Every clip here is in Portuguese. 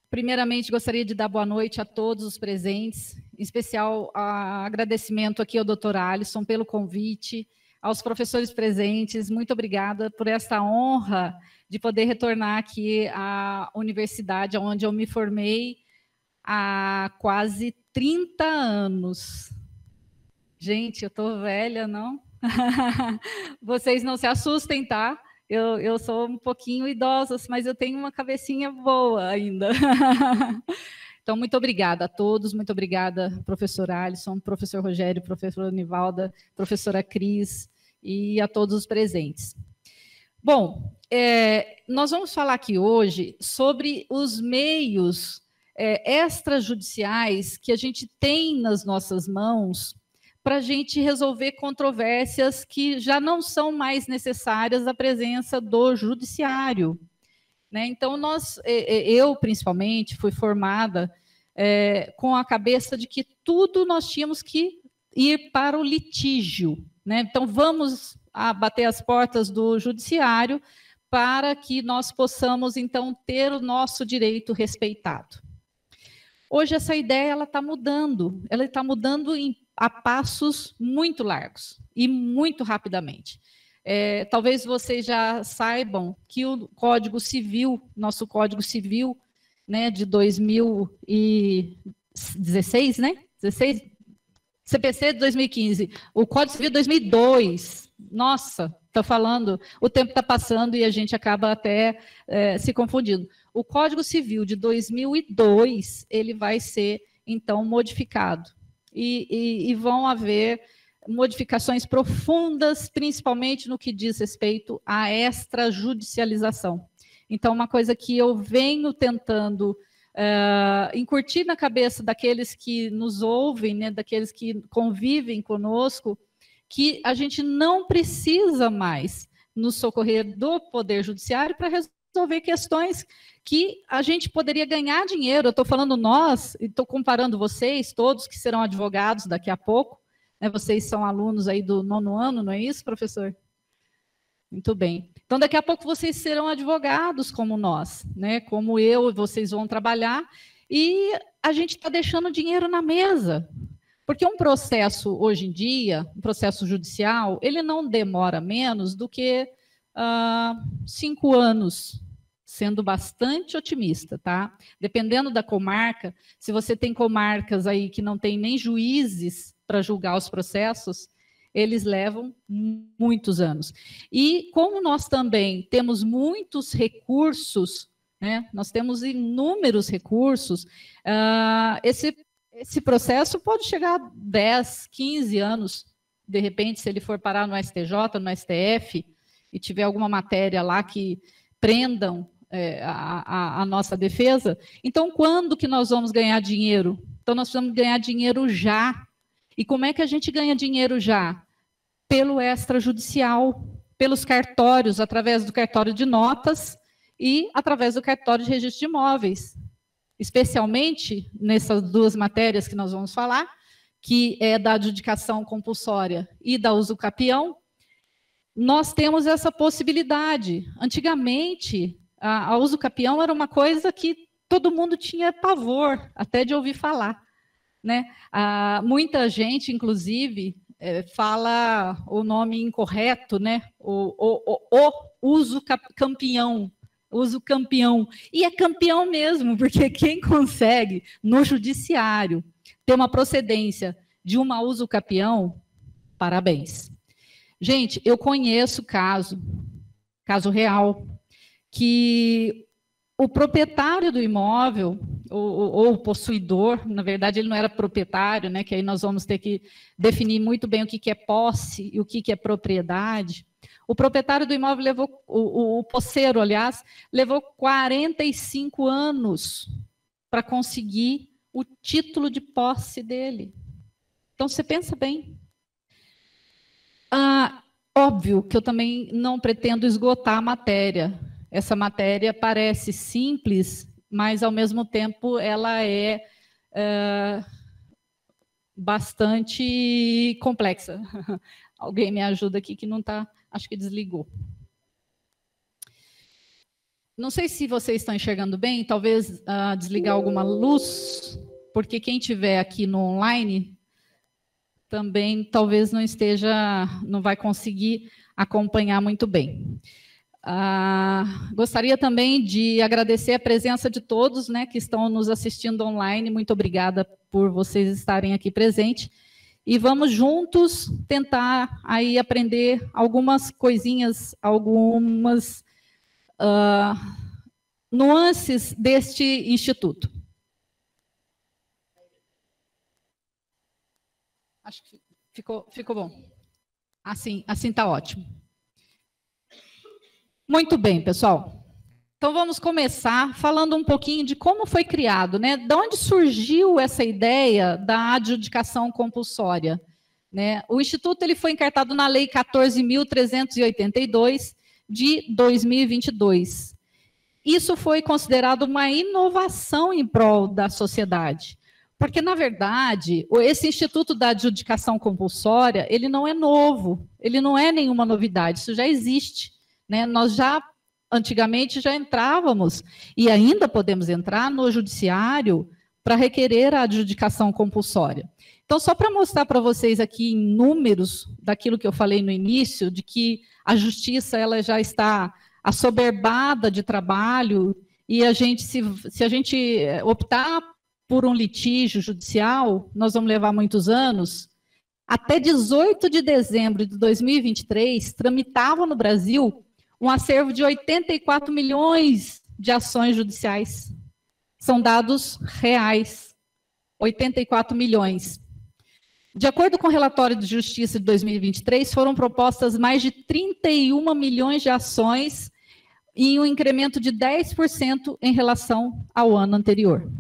Primeiramente, gostaria de dar boa noite a todos os presentes, em especial agradecimento aqui ao Dr. Alisson pelo convite, aos professores presentes, muito obrigada por esta honra de poder retornar aqui à universidade onde eu me formei há quase 30 anos. Gente, eu estou velha, não? Vocês não se assustem, tá? Eu sou um pouquinho idosa, mas eu tenho uma cabecinha boa ainda. Então, muito obrigada a todos, muito obrigada, professor Alisson, professor Rogério, professora Nivalda, professora Cris e a todos os presentes. Bom, nós vamos falar aqui hoje sobre os meios extrajudiciais que a gente tem nas nossas mãos para a gente resolver controvérsias que já não são mais necessárias a presença do judiciário. Né? Então, eu, principalmente, fui formada com a cabeça de que tudo nós tínhamos que ir para o litígio. Né? Então, vamos bater as portas do judiciário para que nós possamos, então, ter o nosso direito respeitado. Hoje, essa ideia está mudando. Ela está mudando a passos muito largos e muito rapidamente. Talvez vocês já saibam que o Código Civil, nosso Código Civil, né, de 2016, né? 16, CPC de 2015, o Código Civil de 2002. Nossa, está falando, o tempo está passando e a gente acaba até se confundindo. O Código Civil de 2002, ele vai ser, então, modificado. E vão haver modificações profundas, principalmente no que diz respeito à extrajudicialização. Então, uma coisa que eu venho tentando incutir na cabeça daqueles que nos ouvem, né, daqueles que convivem conosco, que a gente não precisa mais nos socorrer do Poder Judiciário para resolver questões que a gente poderia ganhar dinheiro. Eu estou falando nós, e estou comparando vocês, todos que serão advogados daqui a pouco, né? Vocês são alunos aí do 9º ano, não é isso, professor? Muito bem. Então, daqui a pouco vocês serão advogados como nós, né? Como eu, vocês vão trabalhar, e a gente está deixando dinheiro na mesa. Porque um processo, hoje em dia, um processo judicial, ele não demora menos do que 5 anos, sendo bastante otimista, tá? Dependendo da comarca, se você tem comarcas aí que não tem nem juízes para julgar os processos, eles levam muitos anos. E como nós também temos muitos recursos, né? Nós temos inúmeros recursos, esse processo pode chegar a 10, 15 anos, de repente, se ele for parar no STJ, no STF, e tiver alguma matéria lá que prendam a nossa defesa. Então, quando que nós vamos ganhar dinheiro? Então, nós precisamos ganhar dinheiro já. E como é que a gente ganha dinheiro já? Pelo extrajudicial, pelos cartórios, através do cartório de notas e através do cartório de registro de imóveis. Especialmente nessas duas matérias que nós vamos falar, que é da adjudicação compulsória e da usucapião, nós temos essa possibilidade. Antigamente, a usucapião era uma coisa que todo mundo tinha pavor, até de ouvir falar. Né? Muita gente, inclusive, fala o nome incorreto, né? O usucampeão. Uso campeão. E é campeão mesmo, porque quem consegue, no judiciário, ter uma procedência de uma usucapião, parabéns. Gente, eu conheço caso real, que o proprietário do imóvel, ou o possuidor, na verdade ele não era proprietário, né, que aí nós vamos ter que definir muito bem o que é posse e o que é propriedade. O proprietário do imóvel levou, o posseiro, aliás, levou 45 anos para conseguir o título de posse dele. Então, você pensa bem. Óbvio que eu também não pretendo esgotar a matéria. Essa matéria parece simples, mas, ao mesmo tempo, ela é bastante complexa. Alguém me ajuda aqui que não está... Acho que desligou. Não sei se vocês estão enxergando bem, talvez desligar alguma luz, porque quem estiver aqui no online também talvez não vai conseguir acompanhar muito bem. Gostaria também de agradecer a presença de todos, né, que estão nos assistindo online. Muito obrigada por vocês estarem aqui presentes. E vamos juntos tentar aí aprender algumas coisinhas, algumas nuances deste instituto. Acho que ficou bom. Assim está ótimo. Muito bem, pessoal. Então, vamos começar falando um pouquinho de como foi criado, né? De onde surgiu essa ideia da adjudicação compulsória, né? O Instituto ele foi encartado na Lei 14.382, de 2022. Isso foi considerado uma inovação em prol da sociedade. Porque, na verdade, esse Instituto da Adjudicação Compulsória, ele não é novo, ele não é nenhuma novidade, isso já existe, né? Nós antigamente já entrávamos, e ainda podemos entrar no judiciário para requerer a adjudicação compulsória. Então, só para mostrar para vocês aqui em números daquilo que eu falei no início, de que a justiça ela já está assoberbada de trabalho, e se a gente optar por um litígio judicial, nós vamos levar muitos anos. Até 18 de dezembro de 2023, tramitava no Brasil um acervo de 84 milhões de ações judiciais. São dados reais, 84 milhões. De acordo com o relatório de Justiça de 2023, foram propostas mais de 31 milhões de ações e um incremento de 10% em relação ao ano anterior.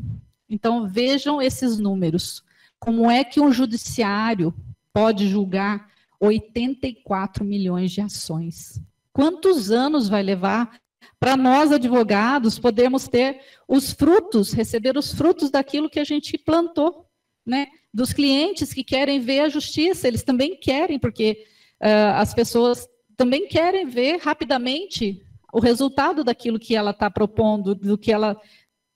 Então, vejam esses números. Como é que um judiciário pode julgar 84 milhões de ações? Quantos anos vai levar para nós, advogados, podermos ter os frutos, receber os frutos daquilo que a gente plantou, né? Dos clientes que querem ver a justiça, eles também querem, porque as pessoas também querem ver rapidamente o resultado daquilo que ela está propondo, do que ela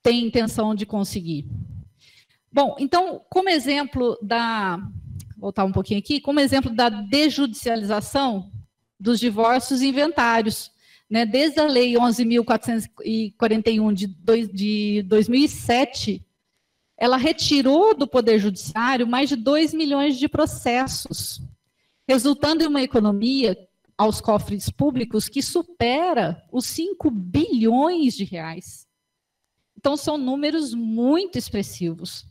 tem intenção de conseguir. Bom, então, como exemplo voltar um pouquinho aqui, como exemplo da desjudicialização dos divórcios inventários, né, desde a Lei 11.441 de 2007, ela retirou do Poder Judiciário mais de 2 milhões de processos, resultando em uma economia aos cofres públicos que supera os 5 bilhões de reais. Então, são números muito expressivos.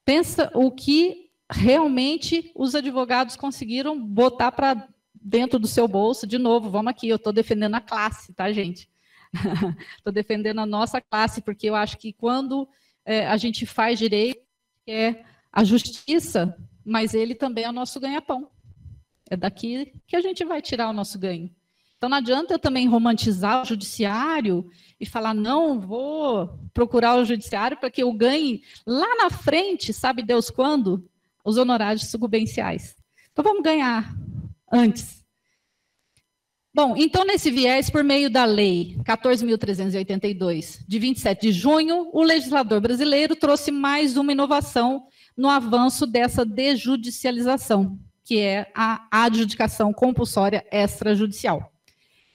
Pensa o que realmente os advogados conseguiram botar para dentro do seu bolso. De novo, vamos aqui, eu estou defendendo a classe, tá, gente? Estou defendendo a nossa classe, porque eu acho que quando a gente faz direito, é a justiça, mas ele também é o nosso ganha-pão. É daqui que a gente vai tirar o nosso ganho. Então, não adianta eu também romantizar o judiciário e falar, não, vou procurar o judiciário para que eu ganhe lá na frente, sabe Deus quando? Os honorários sucumbenciais. Então, vamos ganhar antes. Bom, então, nesse viés, por meio da Lei 14.382, de 27 de junho, o legislador brasileiro trouxe mais uma inovação no avanço dessa desjudicialização, que é a adjudicação compulsória extrajudicial.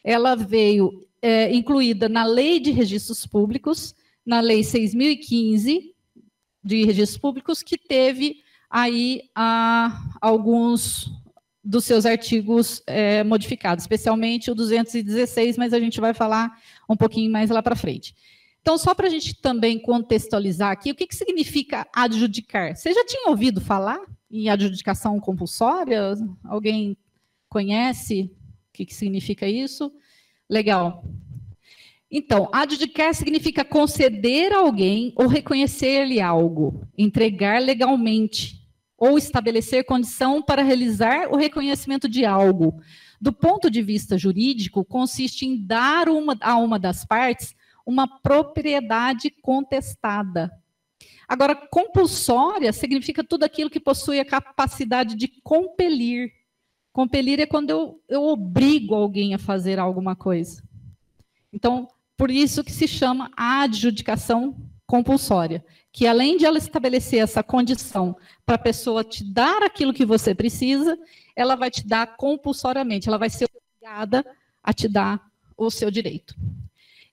Ela veio incluída na Lei de Registros Públicos, na Lei 6.015 de Registros Públicos, que teve aí alguns dos seus artigos modificados, especialmente o 216, mas a gente vai falar um pouquinho mais lá para frente. Então, só para a gente também contextualizar aqui, o que significa adjudicar? Você já tinha ouvido falar em adjudicação compulsória? Alguém conhece o que significa isso? Legal. Então, adjudicar significa conceder a alguém ou reconhecer-lhe algo, entregar legalmente, ou estabelecer condição para realizar o reconhecimento de algo. Do ponto de vista jurídico, consiste em dar a uma das partes uma propriedade contestada. Agora, compulsória significa tudo aquilo que possui a capacidade de compelir. Compelir é quando eu obrigo alguém a fazer alguma coisa. Então, Por isso que se chama adjudicação compulsória, que além de ela estabelecer essa condição para a pessoa te dar aquilo que você precisa, ela vai te dar compulsoriamente, ela vai ser obrigada a te dar o seu direito.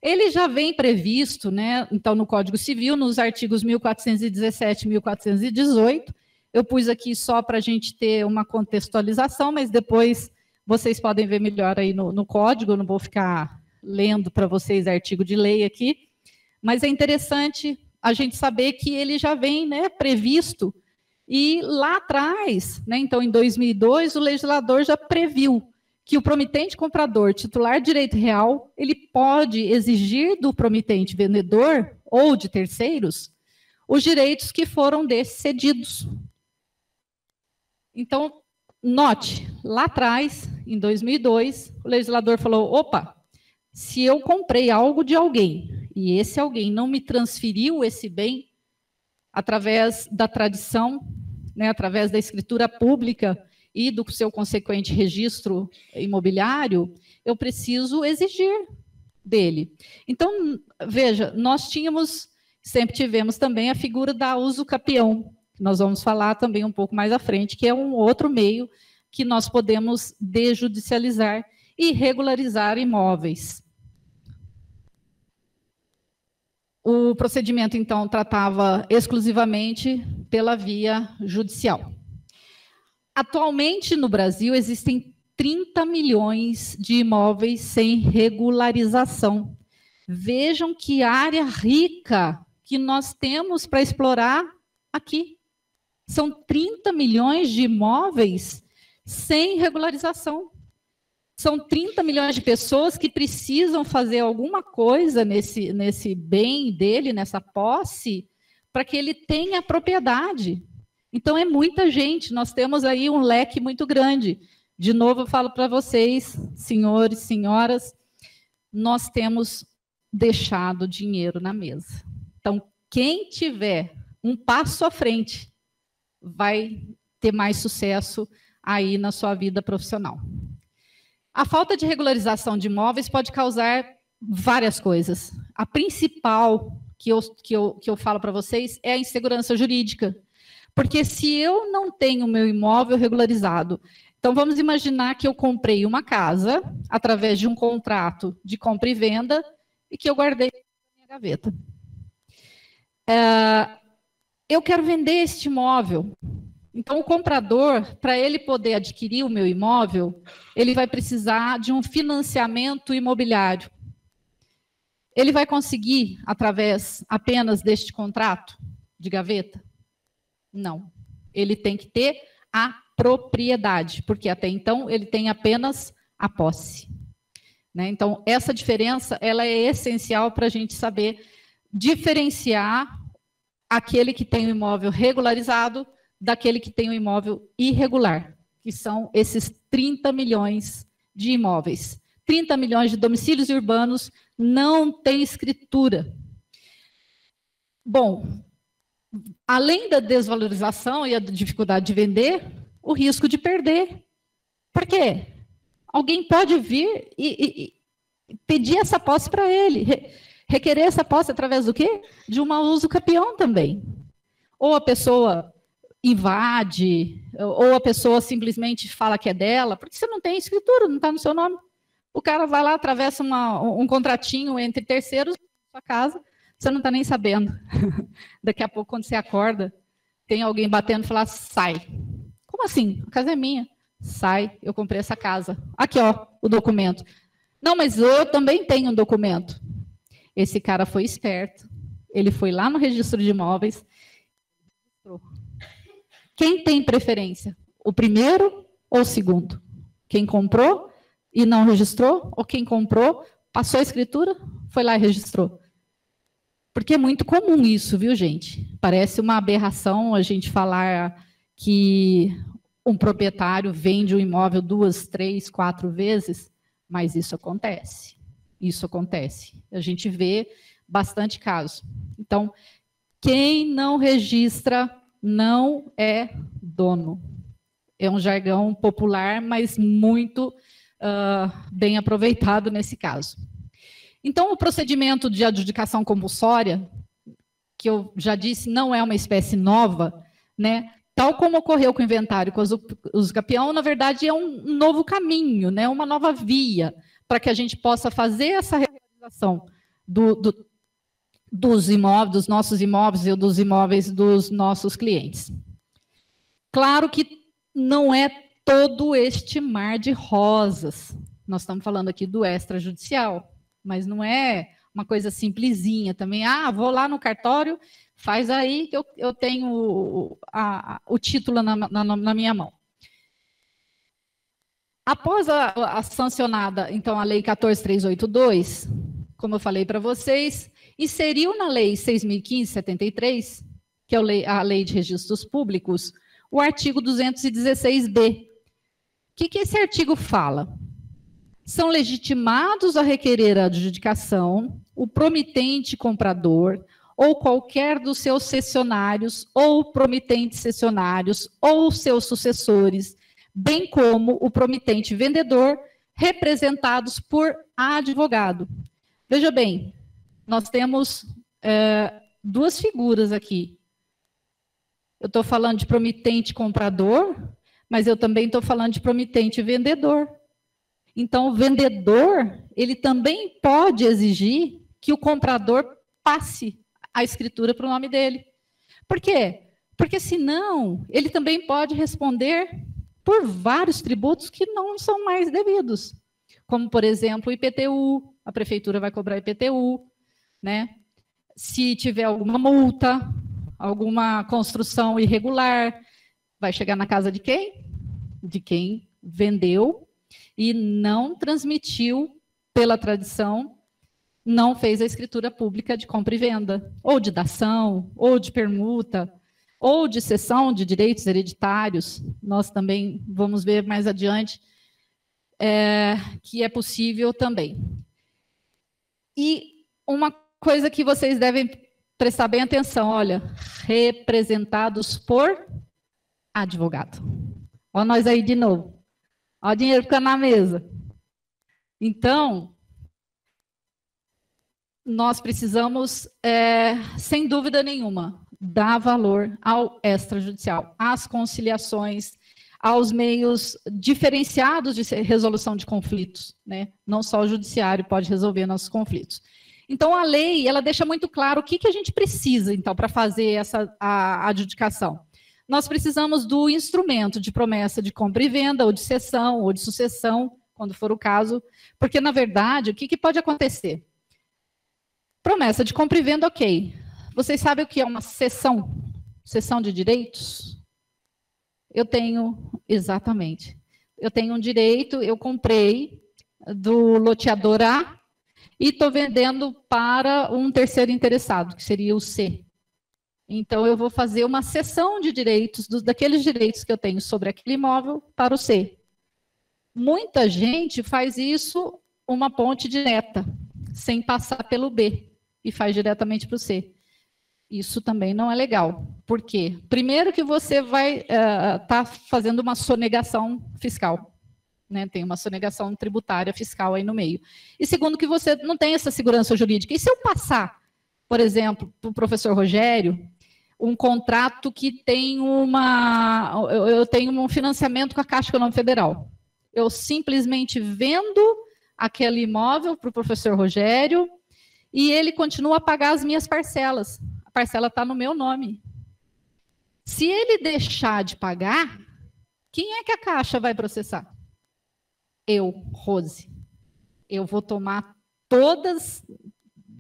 Ele já vem previsto, né, então, no Código Civil, nos artigos 1417 e 1418, eu pus aqui só para a gente ter uma contextualização, mas depois vocês podem ver melhor aí no Código, eu não vou ficar lendo para vocês artigo de lei aqui, mas é interessante a gente saber que ele já vem, né, previsto, e lá atrás, né, então em 2002, o legislador já previu que o promitente comprador titular de direito real, ele pode exigir do promitente vendedor ou de terceiros os direitos que foram cedidos. Então, note, lá atrás, em 2002, o legislador falou, opa, se eu comprei algo de alguém e esse alguém não me transferiu esse bem através da tradição, né, através da escritura pública e do seu consequente registro imobiliário, eu preciso exigir dele. Então, veja, nós sempre tivemos também a figura da uso capião, que nós vamos falar também um pouco mais à frente, que é um outro meio que nós podemos desjudicializar e regularizar imóveis. O procedimento, então, tratava exclusivamente pela via judicial. Atualmente, no Brasil, existem 30 milhões de imóveis sem regularização. Vejam que área rica que nós temos para explorar aqui. São 30 milhões de imóveis sem regularização. São 30 milhões de pessoas que precisam fazer alguma coisa nesse bem dele, nessa posse, para que ele tenha propriedade. Então, é muita gente, nós temos aí um leque muito grande. De novo, eu falo para vocês, senhores, senhoras, nós temos deixado dinheiro na mesa. Então, quem tiver um passo à frente vai ter mais sucesso aí na sua vida profissional. A falta de regularização de imóveis pode causar várias coisas. A principal que eu falo para vocês é a insegurança jurídica. Porque se eu não tenho meu imóvel regularizado, então vamos imaginar que eu comprei uma casa através de um contrato de compra e venda e que eu guardei na minha gaveta. Eu quero vender este imóvel. Então, o comprador, para ele poder adquirir o meu imóvel, ele vai precisar de um financiamento imobiliário. Ele vai conseguir através apenas deste contrato de gaveta? Não. Ele tem que ter a propriedade, porque até então ele tem apenas a posse. Né? Então, essa diferença ela é essencial para a gente saber diferenciar aquele que tem o imóvel regularizado daquele que tem o imóvel irregular, que são esses 30 milhões de imóveis. 30 milhões de domicílios urbanos não têm escritura. Bom, além da desvalorização e a dificuldade de vender, o risco de perder. Por quê? Alguém pode vir e pedir essa posse para ele, requerer essa posse através do quê? De um mau uso capião também. Ou a pessoa invade, ou a pessoa simplesmente fala que é dela, porque você não tem escritura, não está no seu nome. O cara vai lá, atravessa um contratinho entre terceiros na sua casa, você não está nem sabendo. Daqui a pouco, quando você acorda, tem alguém batendo e fala, sai. Como assim? A casa é minha. Sai, eu comprei essa casa. Aqui, ó, o documento. Não, mas eu também tenho um documento. Esse cara foi esperto. Ele foi lá no registro de imóveis. Quem tem preferência? O primeiro ou o segundo? Quem comprou e não registrou? Ou quem comprou, passou a escritura, foi lá e registrou? Porque é muito comum isso, viu, gente? Parece uma aberração a gente falar que um proprietário vende um imóvel 2, 3, 4 vezes, mas isso acontece. Isso acontece. A gente vê bastante caso. Então, quem não registra não é dono. É um jargão popular, mas muito bem aproveitado nesse caso. Então, o procedimento de adjudicação compulsória, que eu já disse, não é uma espécie nova, né? Tal como ocorreu com o inventário com o usucapião, na verdade, é um novo caminho, né? Uma nova via para que a gente possa fazer essa regularização dos imóveis, dos nossos imóveis e dos imóveis dos nossos clientes. Claro que não é todo este mar de rosas. Nós estamos falando aqui do extrajudicial, mas não é uma coisa simplesinha também. Ah, vou lá no cartório, faz aí que eu tenho o título na minha mão. Após a sancionada, então, a Lei 14.382, como eu falei para vocês, inseriu na Lei 6.015/73, que é a Lei de Registros Públicos, o artigo 216b. O que esse artigo fala? São legitimados a requerer a adjudicação o promitente comprador ou qualquer dos seus cessionários ou promitentes cessionários ou seus sucessores, bem como o promitente vendedor, representados por advogado. Veja bem, nós temos duas figuras aqui. Eu estou falando de promitente comprador, mas eu também estou falando de promitente vendedor. Então, o vendedor, ele também pode exigir que o comprador passe a escritura para o nome dele. Por quê? Porque, senão, ele também pode responder por vários tributos que não são mais devidos. Como, por exemplo, o IPTU, a prefeitura vai cobrar IPTU, né? Se tiver alguma multa, alguma construção irregular, vai chegar na casa de quem? De quem vendeu e não transmitiu pela tradição, não fez a escritura pública de compra e venda, ou de dação, ou de permuta, ou de cessão de direitos hereditários. Nós também vamos ver mais adiante que é possível também. E uma coisa que vocês devem prestar bem atenção, olha, representados por advogado. Olha nós aí de novo. Olha o dinheiro ficando na mesa. Então, nós precisamos, sem dúvida nenhuma, dar valor ao extrajudicial, às conciliações, aos meios diferenciados de resolução de conflitos, né? Não só o judiciário pode resolver nossos conflitos. Então, a lei, ela deixa muito claro o que a gente precisa, então, para fazer a adjudicação. Nós precisamos do instrumento de promessa de compra e venda, ou de cessão, ou de sucessão, quando for o caso, porque, na verdade, o que pode acontecer? Promessa de compra e venda, ok. Vocês sabem o que é uma cessão? Cessão de direitos? Eu tenho, exatamente. Eu tenho um direito, eu comprei do loteador A e estou vendendo para um terceiro interessado, que seria o C. Então, eu vou fazer uma cessão de direitos, daqueles direitos que eu tenho sobre aquele imóvel, para o C. Muita gente faz isso uma ponte direta, sem passar pelo B, e faz diretamente para o C. Isso também não é legal. Por quê? Primeiro que você vai estar fazendo uma sonegação fiscal, né? Tem uma sonegação tributária fiscal aí no meio. E segundo que você não tem essa segurança jurídica. E se eu passar, por exemplo, para o professor Rogério, um contrato que tem eu tenho um financiamento com a Caixa Econômica Federal. Eu simplesmente vendo aquele imóvel para o professor Rogério e ele continua a pagar as minhas parcelas. A parcela está no meu nome. Se ele deixar de pagar, quem é que a Caixa vai processar? Eu, Rose. Eu vou tomar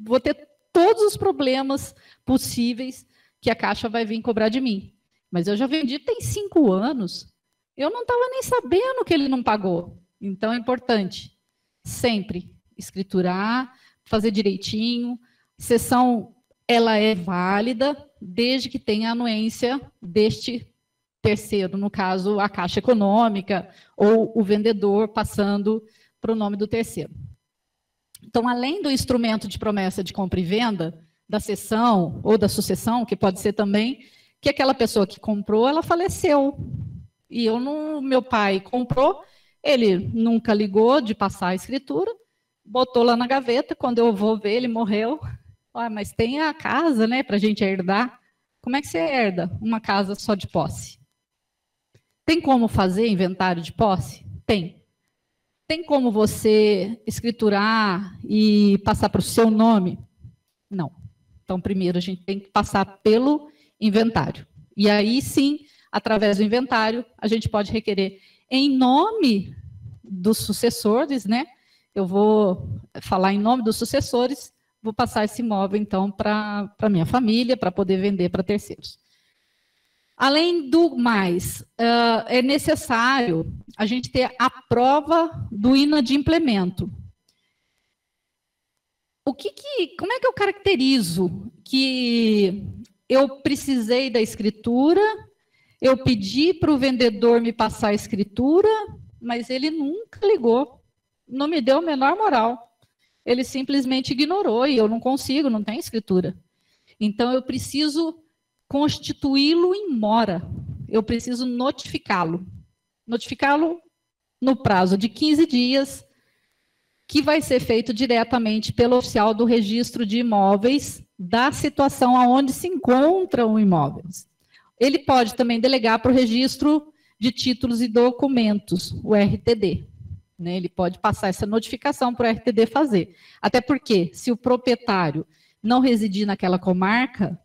vou ter todos os problemas possíveis que a Caixa vai vir cobrar de mim. Mas eu já vendi tem 5 anos. Eu não estava nem sabendo que ele não pagou. Então, é importante sempre escriturar, fazer direitinho. Cessão, ela é válida desde que tenha a anuência deste terceiro, no caso, a Caixa Econômica ou o vendedor passando para o nome do terceiro. Então, além do instrumento de promessa de compra e venda, da cessão ou da sucessão, que pode ser também, que aquela pessoa que comprou, ela faleceu. E meu pai comprou, ele nunca ligou de passar a escritura, botou lá na gaveta, quando eu vou ver, ele morreu. Mas tem a casa, né, para a gente herdar. Como é que você herda uma casa só de posse? Tem como fazer inventário de posse? Tem. Tem como você escriturar e passar para o seu nome? Não. Então, primeiro, a gente tem que passar pelo inventário. E aí, sim, através do inventário, a gente pode requerer em nome dos sucessores, né? Eu vou falar em nome dos sucessores, vou passar esse imóvel, então, para a minha família, para poder vender para terceiros. Além do mais, é necessário a gente ter a prova do inadimplemento. Como é que eu caracterizo que eu precisei da escritura, eu pedi para o vendedor me passar a escritura, mas ele nunca ligou, não me deu a menor moral. Ele simplesmente ignorou e eu não consigo, não tem escritura. Então, eu preciso constituí-lo em mora. Eu preciso notificá-lo. Notificá-lo no prazo de 15 dias, que vai ser feito diretamente pelo oficial do registro de imóveis da situação aonde se encontra o imóvel. Ele pode também delegar para o registro de títulos e documentos, o RTD. Né? Ele pode passar essa notificação para o RTD fazer. Até porque, se o proprietário não residir naquela comarca,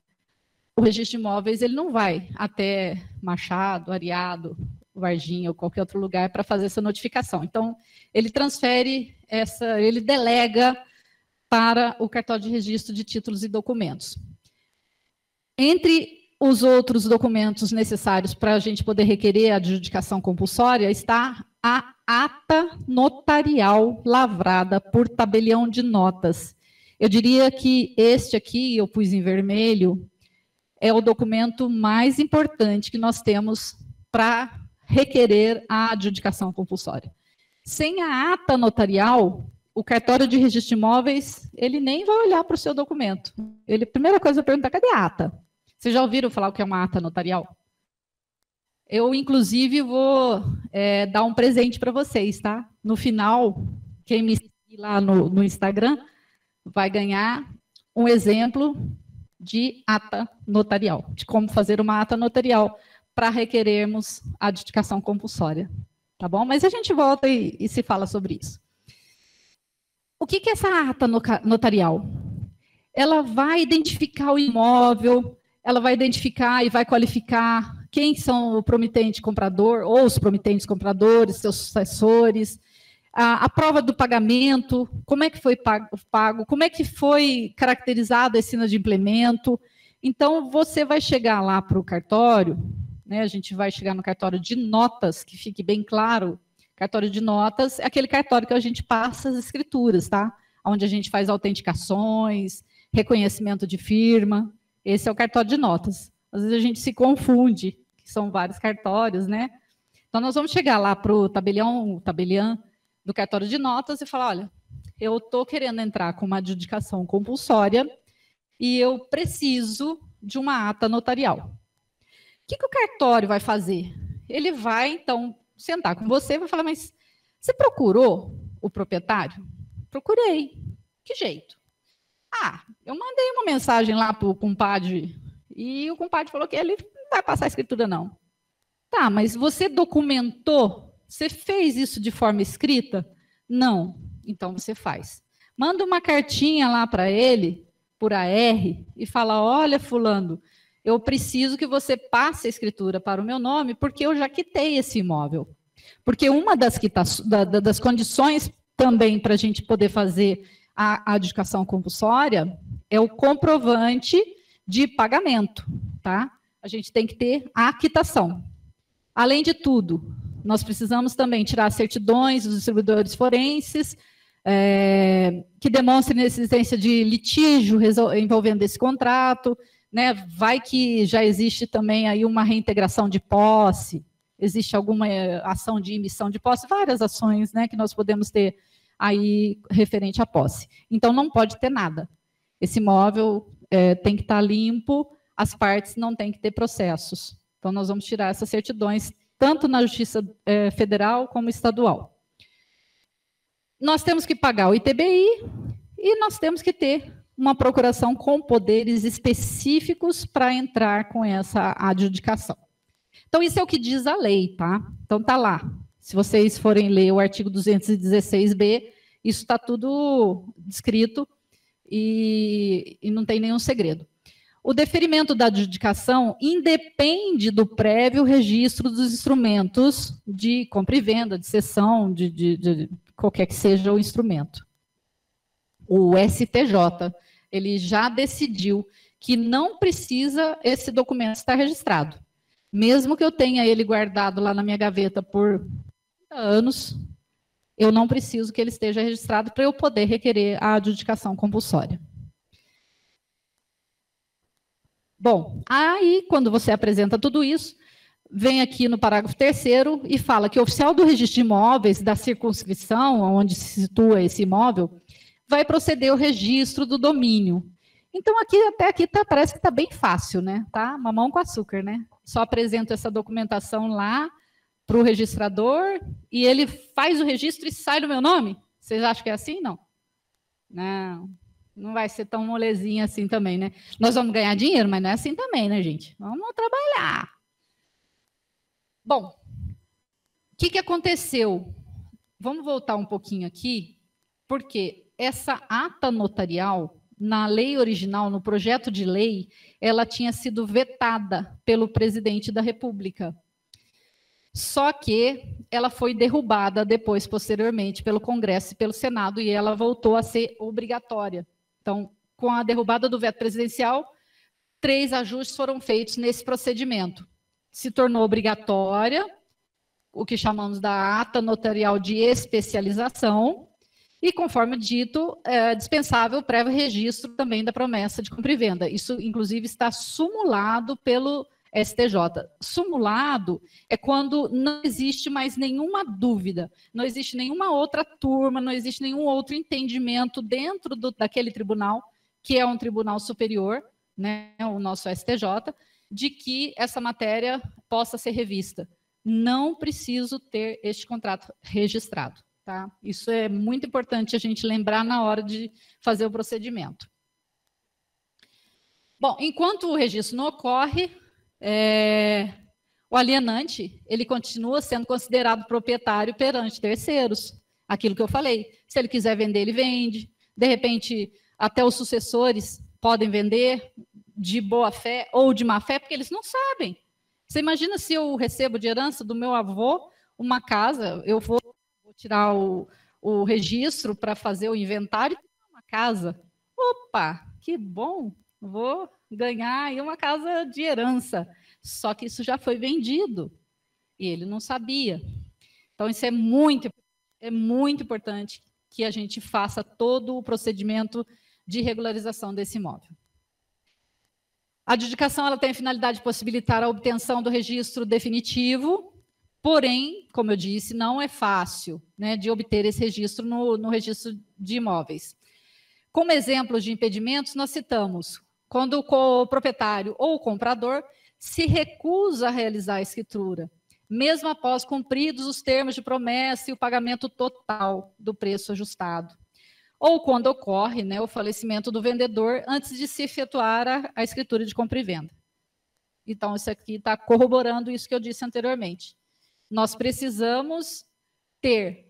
o registro de imóveis ele não vai até Machado, Areado, Varginha ou qualquer outro lugar para fazer essa notificação. Então, ele transfere ele delega para o cartório de registro de títulos e documentos. Entre os outros documentos necessários para a gente poder requerer a adjudicação compulsória está a ata notarial lavrada por tabelião de notas. Eu diria que este aqui, eu pus em vermelho, é o documento mais importante que nós temos para requerer a adjudicação compulsória. Sem a ata notarial, o cartório de registro de imóveis, ele nem vai olhar para o seu documento. A primeira coisa vai perguntar, cadê a ata? Vocês já ouviram falar o que é uma ata notarial? Eu, inclusive, vou dar um presente para vocês, tá? No final, quem me seguir lá no Instagram vai ganhar um exemplo de ata notarial, de como fazer uma ata notarial para requerermos a adjudicação compulsória. Tá bom? Mas a gente volta e se fala sobre isso. O que é essa ata notarial? Ela vai identificar o imóvel, ela vai identificar e vai qualificar quem são o promitente comprador, ou os promitentes compradores, seus sucessores, a prova do pagamento, como é que foi pago, como é que foi caracterizado esse inadimplemento. Então, você vai chegar lá para o cartório, né, a gente vai chegar no cartório de notas, que fique bem claro, cartório de notas é aquele cartório que a gente passa as escrituras, tá? Onde a gente faz autenticações, reconhecimento de firma, esse é o cartório de notas. Às vezes a gente se confunde, que são vários cartórios, né? Então, nós vamos chegar lá para o tabelião do cartório de notas e falar, olha, eu estou querendo entrar com uma adjudicação compulsória e eu preciso de uma ata notarial. O que o cartório vai fazer? Ele vai, então, sentar com você e vai falar, mas você procurou o proprietário? Procurei. Que jeito? Eu mandei uma mensagem lá para o compadre e o compadre falou que ele não vai passar a escritura, não. Tá, mas você documentou? Você fez isso de forma escrita? Não. Então, você faz. Manda uma cartinha lá para ele, por AR, e fala, olha, fulano, eu preciso que você passe a escritura para o meu nome, porque eu já quitei esse imóvel. Porque uma das condições também para a gente poder fazer a adjudicação compulsória é o comprovante de pagamento, tá? A gente tem que ter a quitação. Além de tudo, nós precisamos também tirar certidões dos distribuidores forenses, que demonstrem a existência de litígio envolvendo esse contrato, né? Vai que já existe também aí uma reintegração de posse, existe alguma ação de emissão de posse, várias ações, né, que nós podemos ter aí referente à posse. Então, não pode ter nada. Esse imóvel tem que estar limpo, as partes não têm que ter processos. Então, nós vamos tirar essas certidões, tanto na Justiça Federal como estadual. Nós temos que pagar o ITBI e nós temos que ter uma procuração com poderes específicos para entrar com essa adjudicação. Então, isso é o que diz a lei, tá? Então, tá lá. Se vocês forem ler o artigo 216b, isso está tudo descrito e não tem nenhum segredo. O deferimento da adjudicação independe do prévio registro dos instrumentos de compra e venda, de cessão, de qualquer que seja o instrumento. O STJ, ele já decidiu que não precisa esse documento estar registrado. Mesmo que eu tenha ele guardado lá na minha gaveta por anos, eu não preciso que ele esteja registrado para eu poder requerer a adjudicação compulsória. Bom, aí quando você apresenta tudo isso, vem aqui no parágrafo 3º e fala que o oficial do registro de imóveis da circunscrição, onde se situa esse imóvel, vai proceder ao registro do domínio. Então, aqui, até aqui parece que está bem fácil, né? Tá? Mamão com açúcar, né? Só apresento essa documentação lá para o registrador e ele faz o registro e sai do meu nome? Vocês acham que é assim? Não. Não. Não vai ser tão molezinha assim também, né? Nós vamos ganhar dinheiro, mas não é assim também, né, gente? Vamos trabalhar. Bom, o que aconteceu? Vamos voltar um pouquinho aqui, porque essa ata notarial, na lei original, no projeto de lei, ela tinha sido vetada pelo presidente da República. Só que ela foi derrubada depois, posteriormente, pelo Congresso e pelo Senado, e ela voltou a ser obrigatória. Então, com a derrubada do veto presidencial, 3 ajustes foram feitos nesse procedimento. Se tornou obrigatória, o que chamamos da ata notarial de especialização, e, conforme dito, é dispensável o prévio registro também da promessa de compra e venda. Isso, inclusive, está sumulado pelo STJ. Sumulado é quando não existe mais nenhuma dúvida, não existe nenhuma outra turma, não existe nenhum outro entendimento dentro daquele tribunal, que é um tribunal superior, né, o nosso STJ, de que essa matéria possa ser revista. Não preciso ter este contrato registrado. Tá? Isso é muito importante a gente lembrar na hora de fazer o procedimento. Bom, enquanto o registro não ocorre, o alienante ele continua sendo considerado proprietário perante terceiros. Aquilo que eu falei, se ele quiser vender, ele vende. De repente, até os sucessores podem vender de boa fé ou de má fé, porque eles não sabem. Você imagina se eu recebo de herança do meu avô uma casa, eu vou tirar o registro para fazer o inventário e uma casa. Opa, que bom! Vou ganhar aí uma casa de herança. Só que isso já foi vendido e ele não sabia. Então, isso é muito importante que a gente faça todo o procedimento de regularização desse imóvel. A adjudicação ela tem a finalidade de possibilitar a obtenção do registro definitivo, porém, como eu disse, não é fácil, né, de obter esse registro no registro de imóveis. Como exemplos de impedimentos, nós citamos quando o proprietário ou o comprador se recusa a realizar a escritura, mesmo após cumpridos os termos de promessa e o pagamento total do preço ajustado. Ou quando ocorre, né, o falecimento do vendedor antes de se efetuar a escritura de compra e venda. Então, isso aqui está corroborando isso que eu disse anteriormente. Nós precisamos ter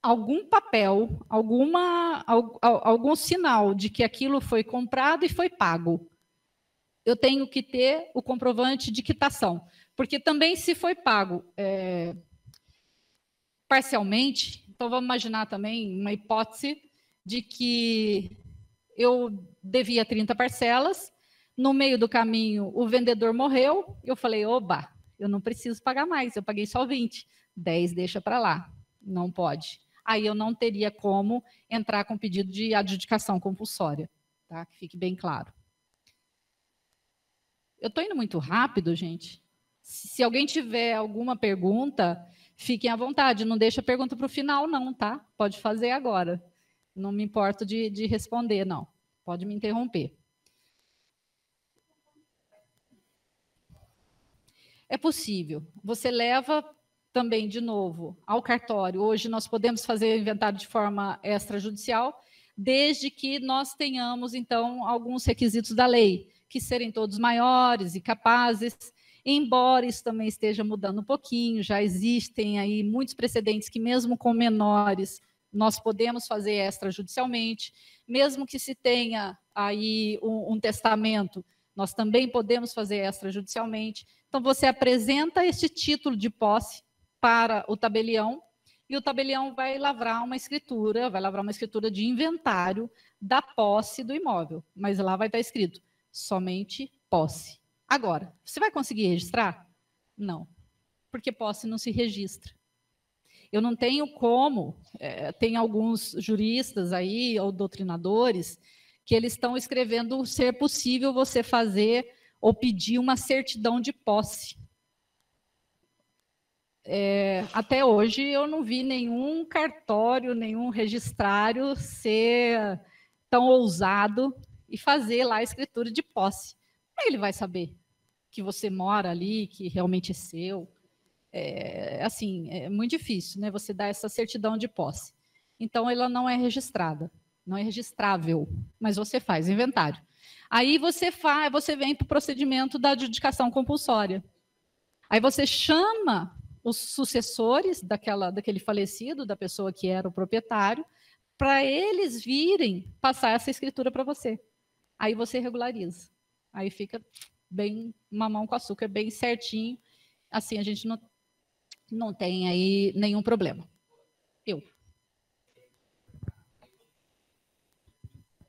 algum papel, algum sinal de que aquilo foi comprado e foi pago. Eu tenho que ter o comprovante de quitação, porque também se foi pago parcialmente, então vamos imaginar também uma hipótese de que eu devia 30 parcelas, no meio do caminho o vendedor morreu, eu falei, oba, eu não preciso pagar mais, eu paguei só 20, 10 deixa para lá, não pode. Aí eu não teria como entrar com pedido de adjudicação compulsória, tá? Que fique bem claro. Eu estou indo muito rápido, gente. Se alguém tiver alguma pergunta, fiquem à vontade, não deixa a pergunta para o final, não, tá? Pode fazer agora. Não me importo de responder, não. Pode me interromper. É possível. Você leva também, de novo, ao cartório. Hoje nós podemos fazer o inventário de forma extrajudicial, desde que nós tenhamos, então, alguns requisitos da lei, que serem todos maiores e capazes, embora isso também esteja mudando um pouquinho, já existem aí muitos precedentes que, mesmo com menores, nós podemos fazer extrajudicialmente, mesmo que se tenha aí um testamento, nós também podemos fazer extrajudicialmente. Então, você apresenta esse título de posse para o tabelião, e o tabelião vai lavrar uma escritura de inventário da posse do imóvel, mas lá vai estar escrito somente posse. Agora, você vai conseguir registrar? Não, porque posse não se registra. Eu não tenho como, tem alguns juristas aí, ou doutrinadores, que eles estão escrevendo ser possível você fazer ou pedir uma certidão de posse. Até hoje eu não vi nenhum cartório, nenhum registrário ser tão ousado e fazer lá a escritura de posse. Ele vai saber que você mora ali, que realmente é seu. É muito difícil, né? Você dar essa certidão de posse. Então, ela não é registrada, não é registrável, mas você faz inventário. Aí você vem para o procedimento da adjudicação compulsória. Aí você chama os sucessores daquele falecido, da pessoa que era o proprietário, para eles virem passar essa escritura para você. Aí você regulariza. Aí fica bem mamão com açúcar, bem certinho. Assim, a gente não tem aí nenhum problema.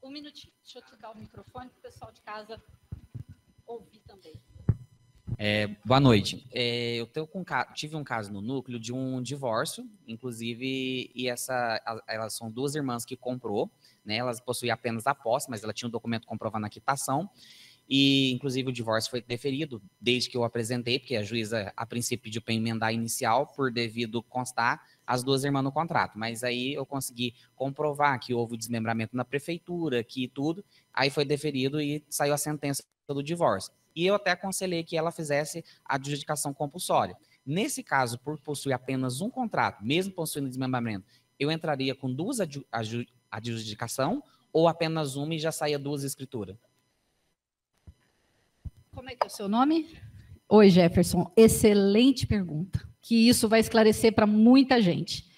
Um minutinho, deixa eu te dar o microfone para o pessoal de casa ouvir também. Boa noite. Tive um caso no núcleo de um divórcio, inclusive, e elas são duas irmãs que comprou, né? Elas possuíam apenas a posse, mas ela tinha um documento comprovando a quitação, e, inclusive, o divórcio foi deferido desde que eu apresentei, porque a juíza, a princípio, pediu para emendar a inicial, por devido constar as duas irmãs no contrato. Mas aí eu consegui comprovar que houve o desmembramento na prefeitura, que tudo, aí foi deferido e saiu a sentença do divórcio. E eu até aconselhei que ela fizesse a adjudicação compulsória. Nesse caso, por possuir apenas um contrato, mesmo possuindo desmembramento, eu entraria com duas adjudicação ou apenas uma e já saía duas escrituras? Como é que é o seu nome? Oi, Jefferson. Excelente pergunta, que isso vai esclarecer para muita gente.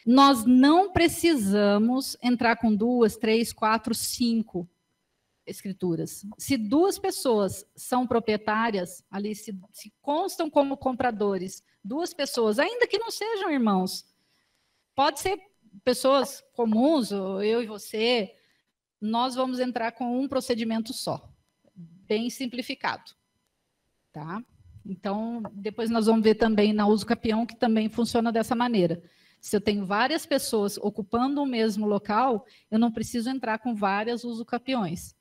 Nós não precisamos entrar com 2, 3, 4, 5 escrituras. Se duas pessoas são proprietárias, ali se constam como compradores, duas pessoas, ainda que não sejam irmãos, pode ser pessoas comuns, ou eu e você, nós vamos entrar com um procedimento só, bem simplificado, tá? Então, depois nós vamos ver também na uso capião, que também funciona dessa maneira. Se eu tenho várias pessoas ocupando o mesmo local, eu não preciso entrar com várias uso capiões.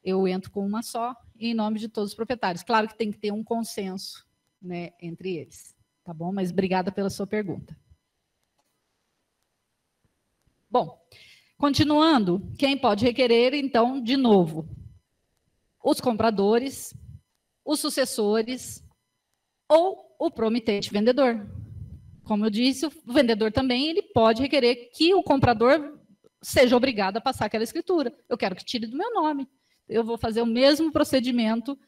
Eu entro com uma só, em nome de todos os proprietários. Claro que tem que ter um consenso, né, entre eles, tá bom? Mas obrigada pela sua pergunta. Bom, continuando, quem pode requerer, então, de novo, os compradores, os sucessores ou o promitente vendedor. Como eu disse, o vendedor também ele pode requerer que o comprador seja obrigado a passar aquela escritura. Eu quero que tire do meu nome. Eu vou fazer o mesmo procedimento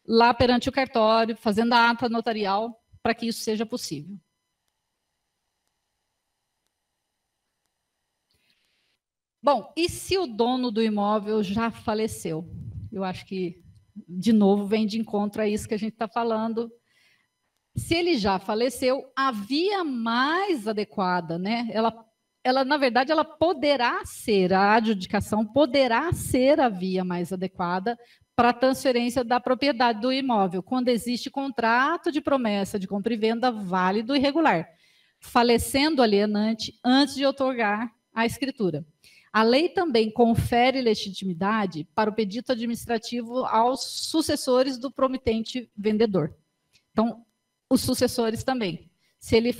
lá perante o cartório, fazendo a ata notarial, para que isso seja possível. Bom, e se o dono do imóvel já faleceu? Eu acho que, de novo, vem de encontro a isso que a gente está falando. Se ele já faleceu, a via mais adequada, né? Ela, na verdade, ela poderá ser, a adjudicação poderá ser a via mais adequada para a transferência da propriedade do imóvel, quando existe contrato de promessa de compra e venda válido e regular, falecendo o alienante antes de otorgar a escritura. A lei também confere legitimidade para o pedido administrativo aos sucessores do promitente vendedor. Então, os sucessores também. Se ele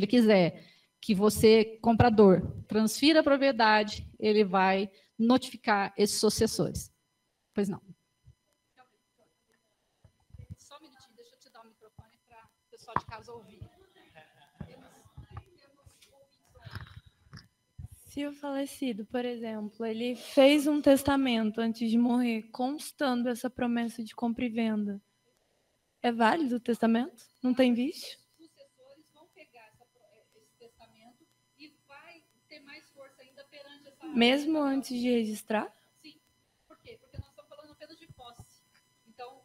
quiser que você, comprador, transfira a propriedade, ele vai notificar esses sucessores. Pois não. Só um minutinho, deixa eu te dar o microfone para o pessoal de casa ouvir. Se o falecido, por exemplo, ele fez um testamento antes de morrer, constando essa promessa de compra e venda, é válido o testamento? Não tem vício? Os sucessores vão pegar esse testamento e vai ter mais força ainda perante essa... Mesmo antes de registrar? Sim. Por quê? Porque nós estamos falando apenas de posse. Então...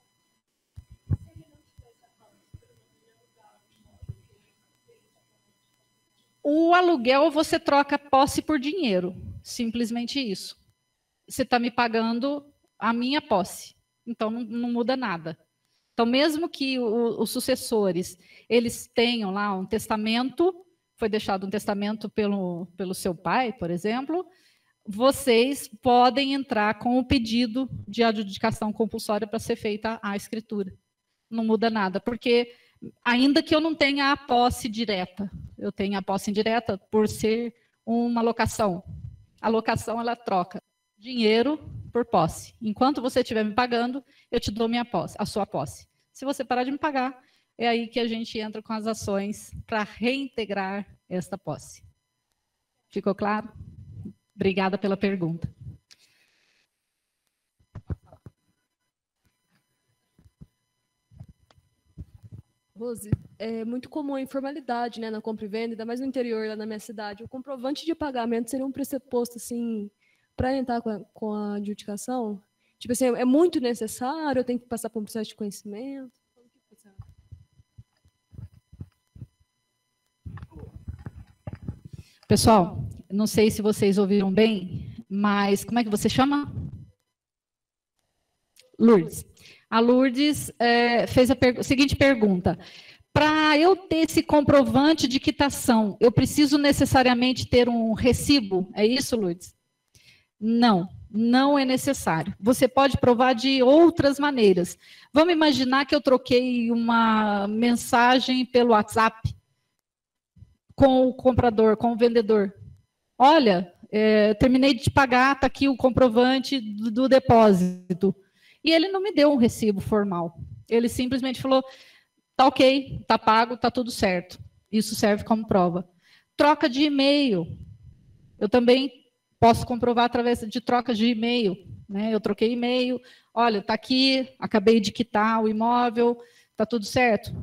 O aluguel, você troca posse por dinheiro. Simplesmente isso. Você está me pagando a minha posse. Então, não muda nada. Então, mesmo que os sucessores, eles tenham lá um testamento, foi deixado um testamento pelo seu pai, por exemplo, vocês podem entrar com o pedido de adjudicação compulsória para ser feita a escritura. Não muda nada, porque ainda que eu não tenha a posse direta, eu tenho a posse indireta por ser uma locação. A locação, ela troca dinheiro por posse. Enquanto você estiver me pagando, eu te dou minha posse, a sua posse. Se você parar de me pagar, é aí que a gente entra com as ações para reintegrar esta posse. Ficou claro? Obrigada pela pergunta. Rose, é muito comum a informalidade, né, na compra e venda, ainda mais no interior, lá na minha cidade. O comprovante de pagamento seria um pressuposto, assim, para entrar com a adjudicação? Tipo assim, é muito necessário, eu tenho que passar por um processo de conhecimento? Pessoal, não sei se vocês ouviram bem, mas como é que você chama? Lourdes. A Lourdes fez a seguinte pergunta. Para eu ter esse comprovante de quitação, eu preciso necessariamente ter um recibo? É isso, Lourdes? Não, não é necessário. Você pode provar de outras maneiras. Vamos imaginar que eu troquei uma mensagem pelo WhatsApp com o comprador, com o vendedor. Olha, terminei de te pagar, está aqui o comprovante do depósito. E ele não me deu um recibo formal. Ele simplesmente falou, tá ok, tá pago, tá tudo certo. Isso serve como prova. Troca de e-mail. Eu também posso comprovar através de troca de e-mail. Né? Eu troquei e-mail, olha, tá aqui, acabei de quitar o imóvel, tá tudo certo.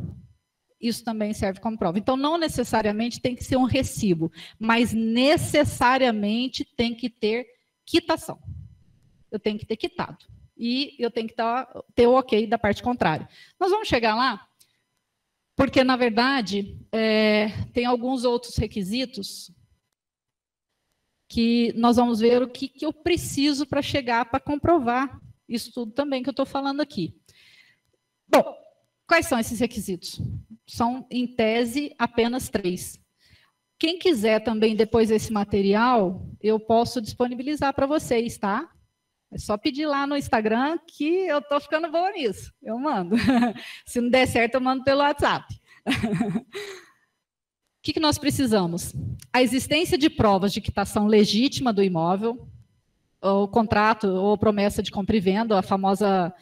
Isso também serve como prova. Então, não necessariamente tem que ser um recibo, mas necessariamente tem que ter quitação. Eu tenho que ter quitado. E eu tenho que ter o ok da parte contrária. Nós vamos chegar lá, porque, na verdade, tem alguns outros requisitos que nós vamos ver o que eu preciso para chegar, para comprovar isso tudo também que eu estou falando aqui. Bom, quais são esses requisitos? São, em tese, apenas 3. Quem quiser também, depois desse material, eu posso disponibilizar para vocês, tá? É só pedir lá no Instagram que eu estou ficando boa nisso. Eu mando. Se não der certo, eu mando pelo WhatsApp. O que nós precisamos? A existência de provas de quitação legítima do imóvel, o contrato ou promessa de compra e venda, a famosa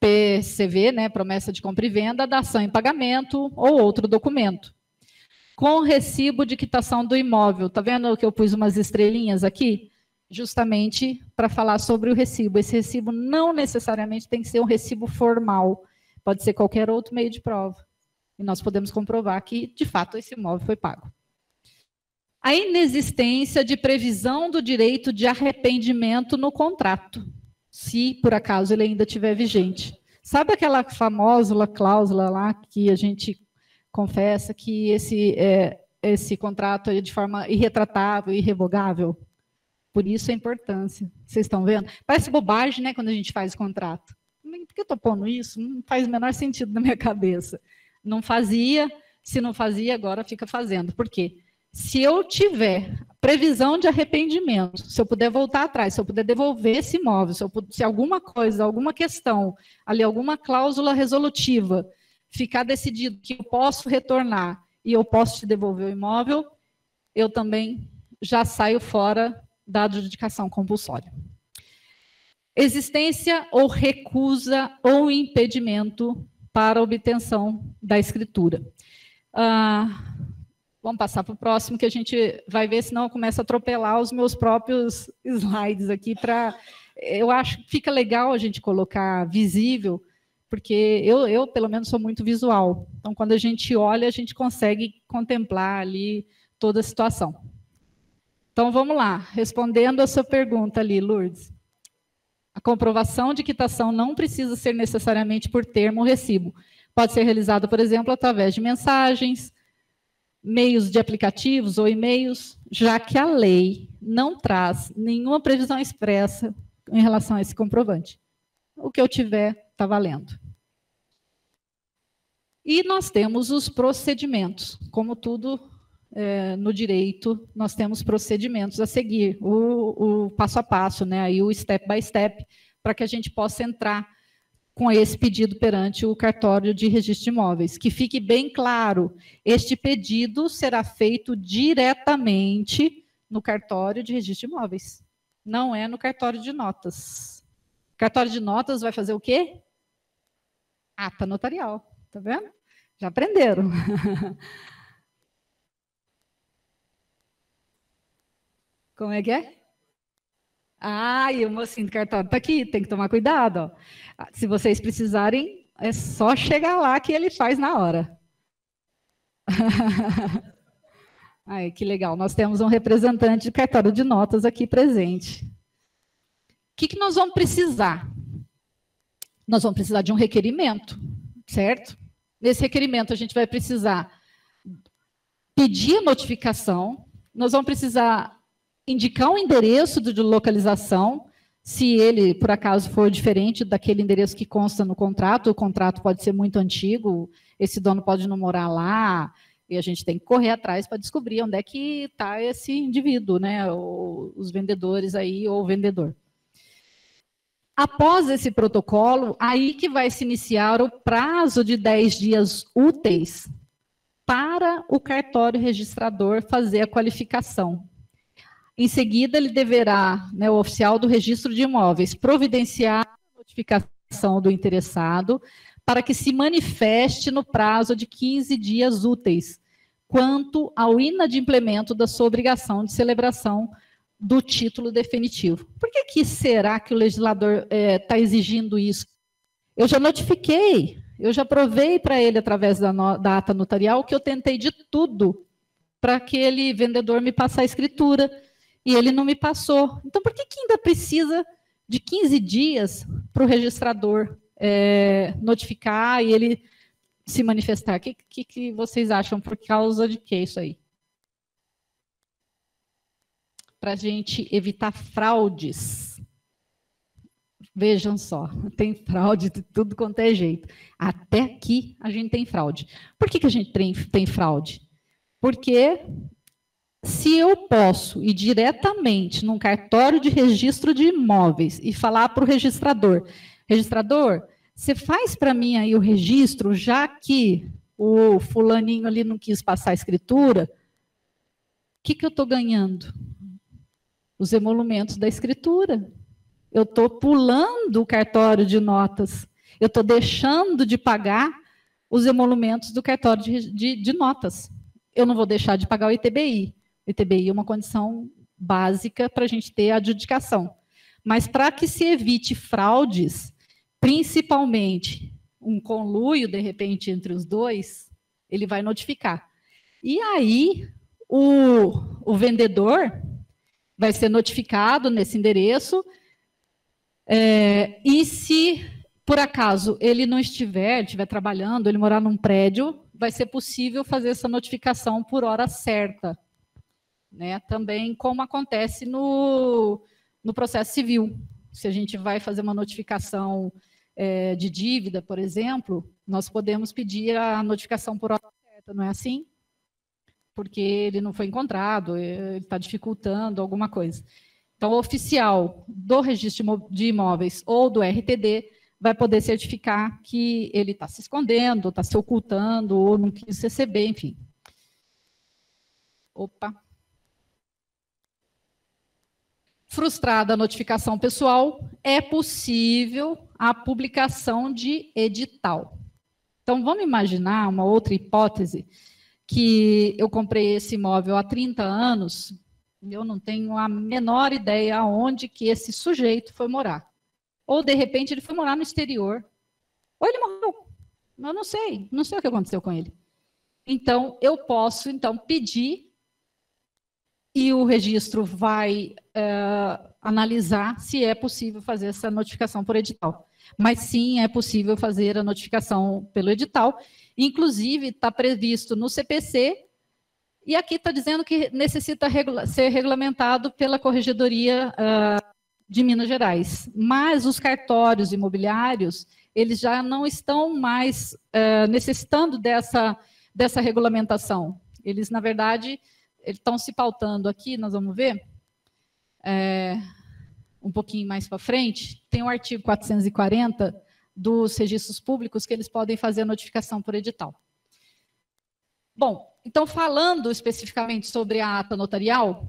PCV, né, promessa de compra e venda, dação em pagamento ou outro documento. Com recibo de quitação do imóvel. Está vendo que eu pus umas estrelinhas aqui? Justamente para falar sobre o recibo. Esse recibo não necessariamente tem que ser um recibo formal. Pode ser qualquer outro meio de prova. E nós podemos comprovar que, de fato, esse imóvel foi pago. A inexistência de previsão do direito de arrependimento no contrato, se, por acaso, ele ainda estiver vigente. Sabe aquela famosa cláusula lá que a gente confessa que esse contrato é de forma irretratável, irrevogável? Por isso a importância. Vocês estão vendo? Parece bobagem, né, quando a gente faz contrato. Por que eu estou pondo isso? Não faz o menor sentido na minha cabeça. Não fazia, se não fazia, agora fica fazendo. Por quê? Se eu tiver previsão de arrependimento, se eu puder voltar atrás, se eu puder devolver esse imóvel, se alguma coisa, alguma questão, ali alguma cláusula resolutiva, ficar decidido que eu posso retornar e eu posso te devolver o imóvel, eu também já saio fora da adjudicação compulsória. Existência ou recusa ou impedimento para a obtenção da escritura. Vamos passar para o próximo, que a gente vai ver, senão eu começo a atropelar os meus próprios slides aqui. Eu acho que fica legal a gente colocar visível, porque eu, pelo menos, sou muito visual. Então, quando a gente olha, a gente consegue contemplar ali toda a situação. Então, vamos lá. Respondendo a sua pergunta ali, Lourdes. A comprovação de quitação não precisa ser necessariamente por termo ou recibo. Pode ser realizada, por exemplo, através de mensagens, meios de aplicativos ou e-mails, já que a lei não traz nenhuma previsão expressa em relação a esse comprovante. O que eu tiver está valendo. E nós temos os procedimentos. Como tudo no direito, nós temos procedimentos a seguir, o passo a passo, né, aí o step by step, para que a gente possa entrar com esse pedido perante o cartório de registro de imóveis. Que fique bem claro, este pedido será feito diretamente no cartório de registro de imóveis, não é no cartório de notas. O cartório de notas vai fazer o quê? Ata notarial, tá vendo? Já aprenderam. Como é que é? E o mocinho do cartório está aqui, tem que tomar cuidado. Ó. Se vocês precisarem, é só chegar lá que ele faz na hora. Ai, que legal, nós temos um representante de cartório de notas aqui presente. O que nós vamos precisar? Nós vamos precisar de um requerimento, certo? Nesse requerimento, a gente vai precisar pedir a notificação, nós vamos precisar indicar um endereço de localização, se ele, por acaso, for diferente daquele endereço que consta no contrato, o contrato pode ser muito antigo, esse dono pode não morar lá, e a gente tem que correr atrás para descobrir onde é que está esse indivíduo, né? Os vendedores aí, ou o vendedor. Após esse protocolo, aí que vai se iniciar o prazo de 10 dias úteis para o cartório registrador fazer a qualificação. Em seguida, ele deverá, né, o oficial do registro de imóveis, providenciar a notificação do interessado para que se manifeste no prazo de 15 dias úteis, quanto ao inadimplemento da sua obrigação de celebração do título definitivo. Por que será que o legislador está exigindo isso? Eu já notifiquei, eu já provei para ele, através da ata notarial, que eu tentei de tudo para aquele vendedor me passar a escritura, e ele não me passou. Então, por que ainda precisa de 15 dias para o registrador notificar e ele se manifestar? O que vocês acham? Por causa de que isso aí? Para a gente evitar fraudes. Vejam só, tem fraude de tudo quanto é jeito. Até aqui a gente tem fraude. Por que a gente tem fraude? Porque se eu posso ir diretamente num cartório de registro de imóveis e falar para o registrador, você faz para mim aí o registro, já que o fulaninho ali não quis passar a escritura, o que eu estou ganhando? Os emolumentos da escritura. Eu estou pulando o cartório de notas. Eu estou deixando de pagar os emolumentos do cartório de notas. Eu não vou deixar de pagar o ITBI. O ITBI é uma condição básica para a gente ter a adjudicação. Mas para que se evite fraudes, principalmente um conluio, de repente, entre os dois, ele vai notificar. E aí, o vendedor vai ser notificado nesse endereço, e se, por acaso, ele não estiver trabalhando, ele morar num prédio, vai ser possível fazer essa notificação por hora certa. Né? Também como acontece no processo civil. Se a gente vai fazer uma notificação de dívida, por exemplo, nós podemos pedir a notificação por hora certa, não é assim? Porque ele não foi encontrado, ele está dificultando alguma coisa. Então, o oficial do registro de imóveis ou do RTD vai poder certificar que ele está se escondendo, está se ocultando, ou não quis receber, enfim. Opa! Frustrada a notificação pessoal, é possível a publicação de edital. Então, vamos imaginar uma outra hipótese. que eu comprei esse imóvel há 30 anos, eu não tenho a menor ideia aonde que esse sujeito foi morar. Ou, de repente, ele foi morar no exterior. Ou ele morreu. Eu não sei o que aconteceu com ele. Então, eu posso, pedir e o registro vai analisar se é possível fazer essa notificação por edital. Mas, sim, é possível fazer a notificação pelo edital. Inclusive, está previsto no CPC, e aqui está dizendo que necessita ser regulamentado pela Corregedoria de Minas Gerais. Mas os cartórios imobiliários, eles já não estão mais necessitando dessa regulamentação. Eles, na verdade, estão se pautando aqui, nós vamos ver, um pouquinho mais para frente, tem o artigo 440 dos registros públicos que eles podem fazer a notificação por edital. Bom, então, falando especificamente sobre a ata notarial,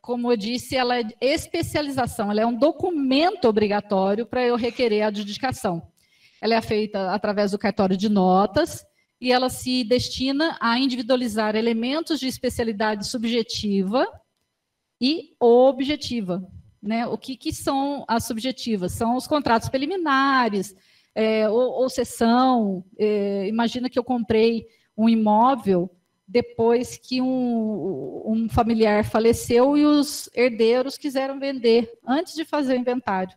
como eu disse, ela é especialização, ela é um documento obrigatório para eu requerer a adjudicação. Ela é feita através do cartório de notas e ela se destina a individualizar elementos de especialidade subjetiva e objetiva. Né? O que são as subjetivas? São os contratos preliminares, ou cessão. Imagina que eu comprei um imóvel depois que um familiar faleceu e os herdeiros quiseram vender antes de fazer o inventário.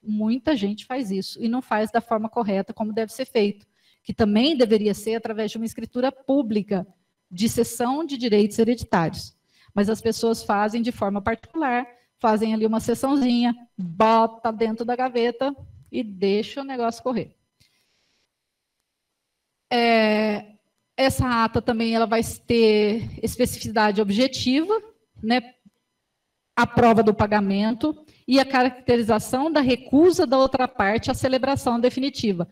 Muita gente faz isso e não faz da forma correta como deve ser feito, que também deveria ser através de uma escritura pública de cessão de direitos hereditários. Mas as pessoas fazem de forma particular, fazem ali uma cessãozinha, bota dentro da gaveta e deixa o negócio correr. Essa ata também ela vai ter especificidade objetiva, né? A prova do pagamento e a caracterização da recusa da outra parte à celebração definitiva,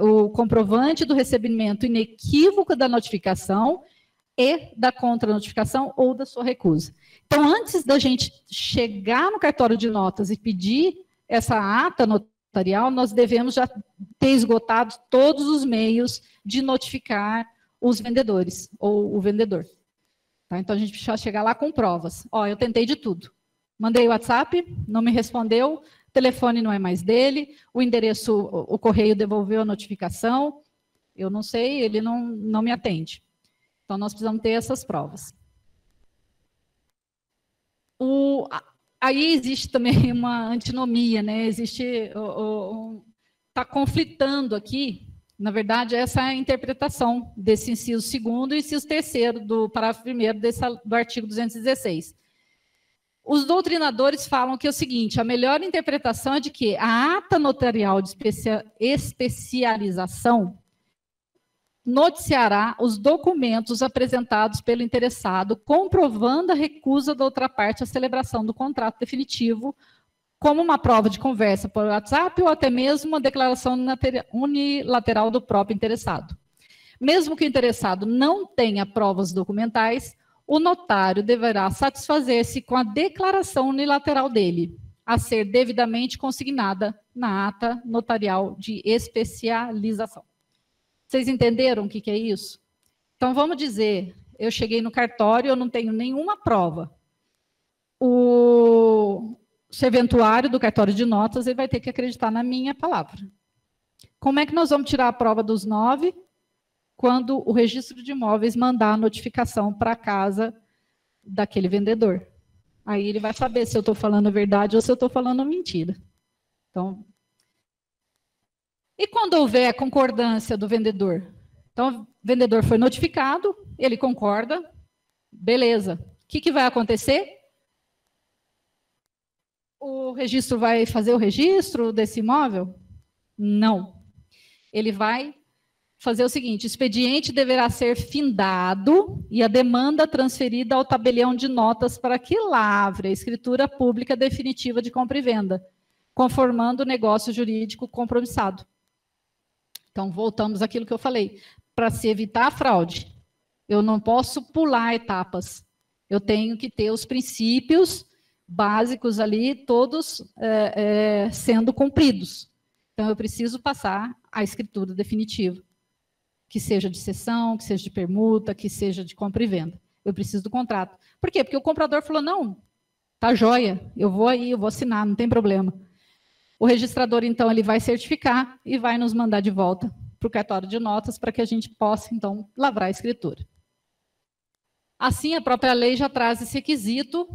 o comprovante do recebimento inequívoco da notificação e da contranotificação ou da sua recusa. Então, antes da gente chegar no cartório de notas e pedir essa ata notarial, nós devemos já ter esgotado todos os meios de notificar os vendedores, ou o vendedor. Tá? Então, a gente precisa chegar lá com provas. Ó, eu tentei de tudo. Mandei o WhatsApp, não me respondeu, o telefone não é mais dele, o endereço, o correio devolveu a notificação, eu não sei, ele não me atende. Então, nós precisamos ter essas provas. Aí existe também uma antinomia, né? Está conflitando aqui, na verdade, essa interpretação desse inciso 2º e inciso 3º do parágrafo 1º do artigo 216. Os doutrinadores falam que é o seguinte, a melhor interpretação é de que a ata notarial de especialização noticiará os documentos apresentados pelo interessado, comprovando a recusa da outra parte à celebração do contrato definitivo, como uma prova de conversa por WhatsApp ou até mesmo uma declaração unilateral do próprio interessado. Mesmo que o interessado não tenha provas documentais, o notário deverá satisfazer-se com a declaração unilateral dele, a ser devidamente consignada na ata notarial de especialização. Vocês entenderam o que é isso? Então, vamos dizer, eu cheguei no cartório, eu não tenho nenhuma prova. O serventuário do cartório de notas ele vai ter que acreditar na minha palavra. Como é que nós vamos tirar a prova dos 9 quando o registro de imóveis mandar a notificação para a casa daquele vendedor? Aí ele vai saber se eu estou falando a verdade ou se eu estou falando mentira. Então, e quando houver a concordância do vendedor? Então, o vendedor foi notificado, ele concorda, beleza. O que vai acontecer? O registro vai fazer o registro desse imóvel? Não. Ele vai fazer o seguinte, o expediente deverá ser findado e a demanda transferida ao tabelião de notas para que lavre a escritura pública definitiva de compra e venda, conformando o negócio jurídico compromissado. Então, voltamos àquilo que eu falei. Para se evitar a fraude, eu não posso pular etapas. Eu tenho que ter os princípios básicos ali, todos sendo cumpridos. Então, eu preciso passar a escritura definitiva. que seja de cessão, que seja de permuta, que seja de compra e venda. Eu preciso do contrato. Por quê? Porque o comprador falou, não, tá joia, eu vou aí, eu vou assinar, não tem problema. O registrador, então, ele vai certificar e vai nos mandar de volta para o cartório de notas para que a gente possa, então, lavrar a escritura. Assim, a própria lei já traz esse requisito.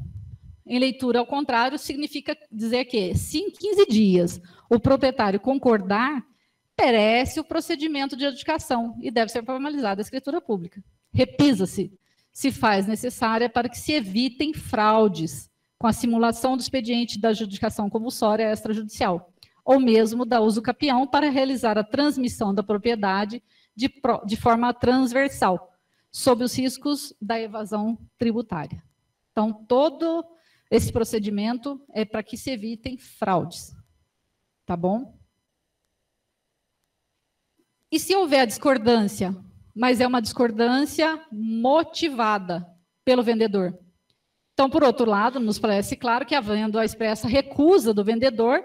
Em leitura ao contrário, significa dizer que, se em 15 dias o proprietário concordar, perece o procedimento de adjudicação e deve ser formalizada a escritura pública. Repisa-se, se faz necessária para que se evitem fraudes com a simulação do expediente da adjudicação compulsória extrajudicial, ou mesmo da uso capião para realizar a transmissão da propriedade de forma transversal, sob os riscos da evasão tributária. Então, todo esse procedimento é para que se evitem fraudes. Tá bom? E se houver discordância, mas é uma discordância motivada pelo vendedor? Então, por outro lado, nos parece claro que, havendo a expressa recusa do vendedor,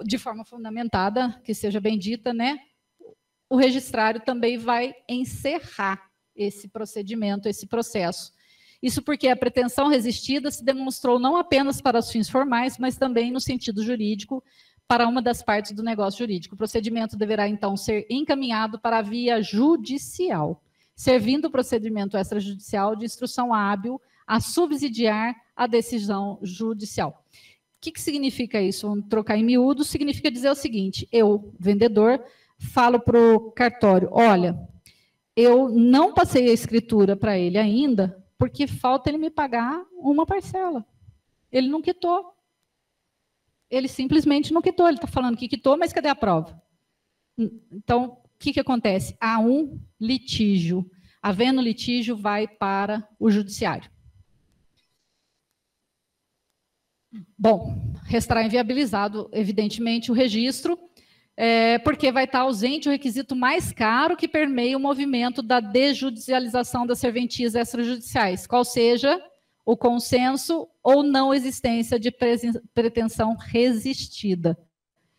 de forma fundamentada, que seja bem dita, né, o registrário também vai encerrar esse procedimento, esse processo. Isso porque a pretensão resistida se demonstrou não apenas para os fins formais, mas também no sentido jurídico, para uma das partes do negócio jurídico. O procedimento deverá, então, ser encaminhado para a via judicial, servindo o procedimento extrajudicial de instrução hábil a subsidiar a decisão judicial. O que significa isso? Vamos trocar em miúdos. Significa dizer o seguinte: eu, vendedor, falo para o cartório, olha, eu não passei a escritura para ele ainda, porque falta ele me pagar uma parcela. Ele não quitou. Ele simplesmente não quitou. Ele está falando que quitou, mas cadê a prova? Então, o que acontece? Há um litígio. Havendo litígio, vai para o judiciário. Bom, restará inviabilizado, evidentemente, o registro, porque vai estar ausente o requisito mais caro que permeia o movimento da desjudicialização das serventias extrajudiciais, qual seja o consenso ou não existência de pretensão resistida.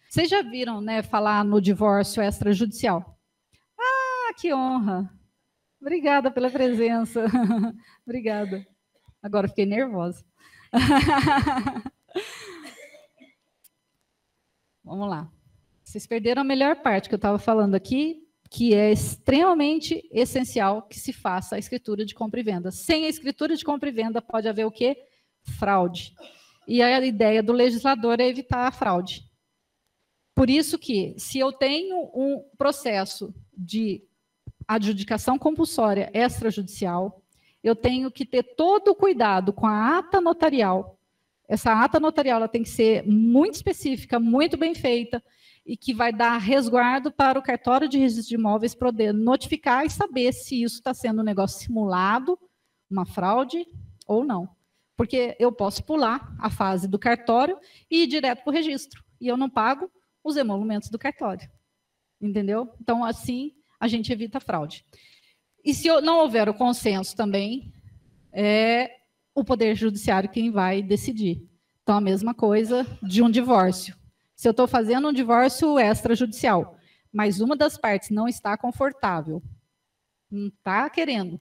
Vocês já viram, né, falar no divórcio extrajudicial? Ah, que honra! Obrigada pela presença. Obrigada. Agora fiquei nervosa. Vamos lá. Vocês perderam a melhor parte que eu estava falando aqui, que é extremamente essencial que se faça a escritura de compra e venda. Sem a escritura de compra e venda pode haver o quê? Fraude. E a ideia do legislador é evitar a fraude. Por isso que, se eu tenho um processo de adjudicação compulsória extrajudicial, eu tenho que ter todo o cuidado com a ata notarial. Essa ata notarial ela tem que ser muito específica, muito bem feita, e que vai dar resguardo para o cartório de registro de imóveis poder notificar e saber se isso está sendo um negócio simulado, uma fraude ou não. Porque eu posso pular a fase do cartório e ir direto para o registro, e eu não pago os emolumentos do cartório. Entendeu? Então, assim, a gente evita a fraude. E se não houver o consenso também, é o Poder Judiciário quem vai decidir. Então, a mesma coisa de um divórcio. Se eu estou fazendo um divórcio extrajudicial, mas uma das partes não está confortável, não está querendo,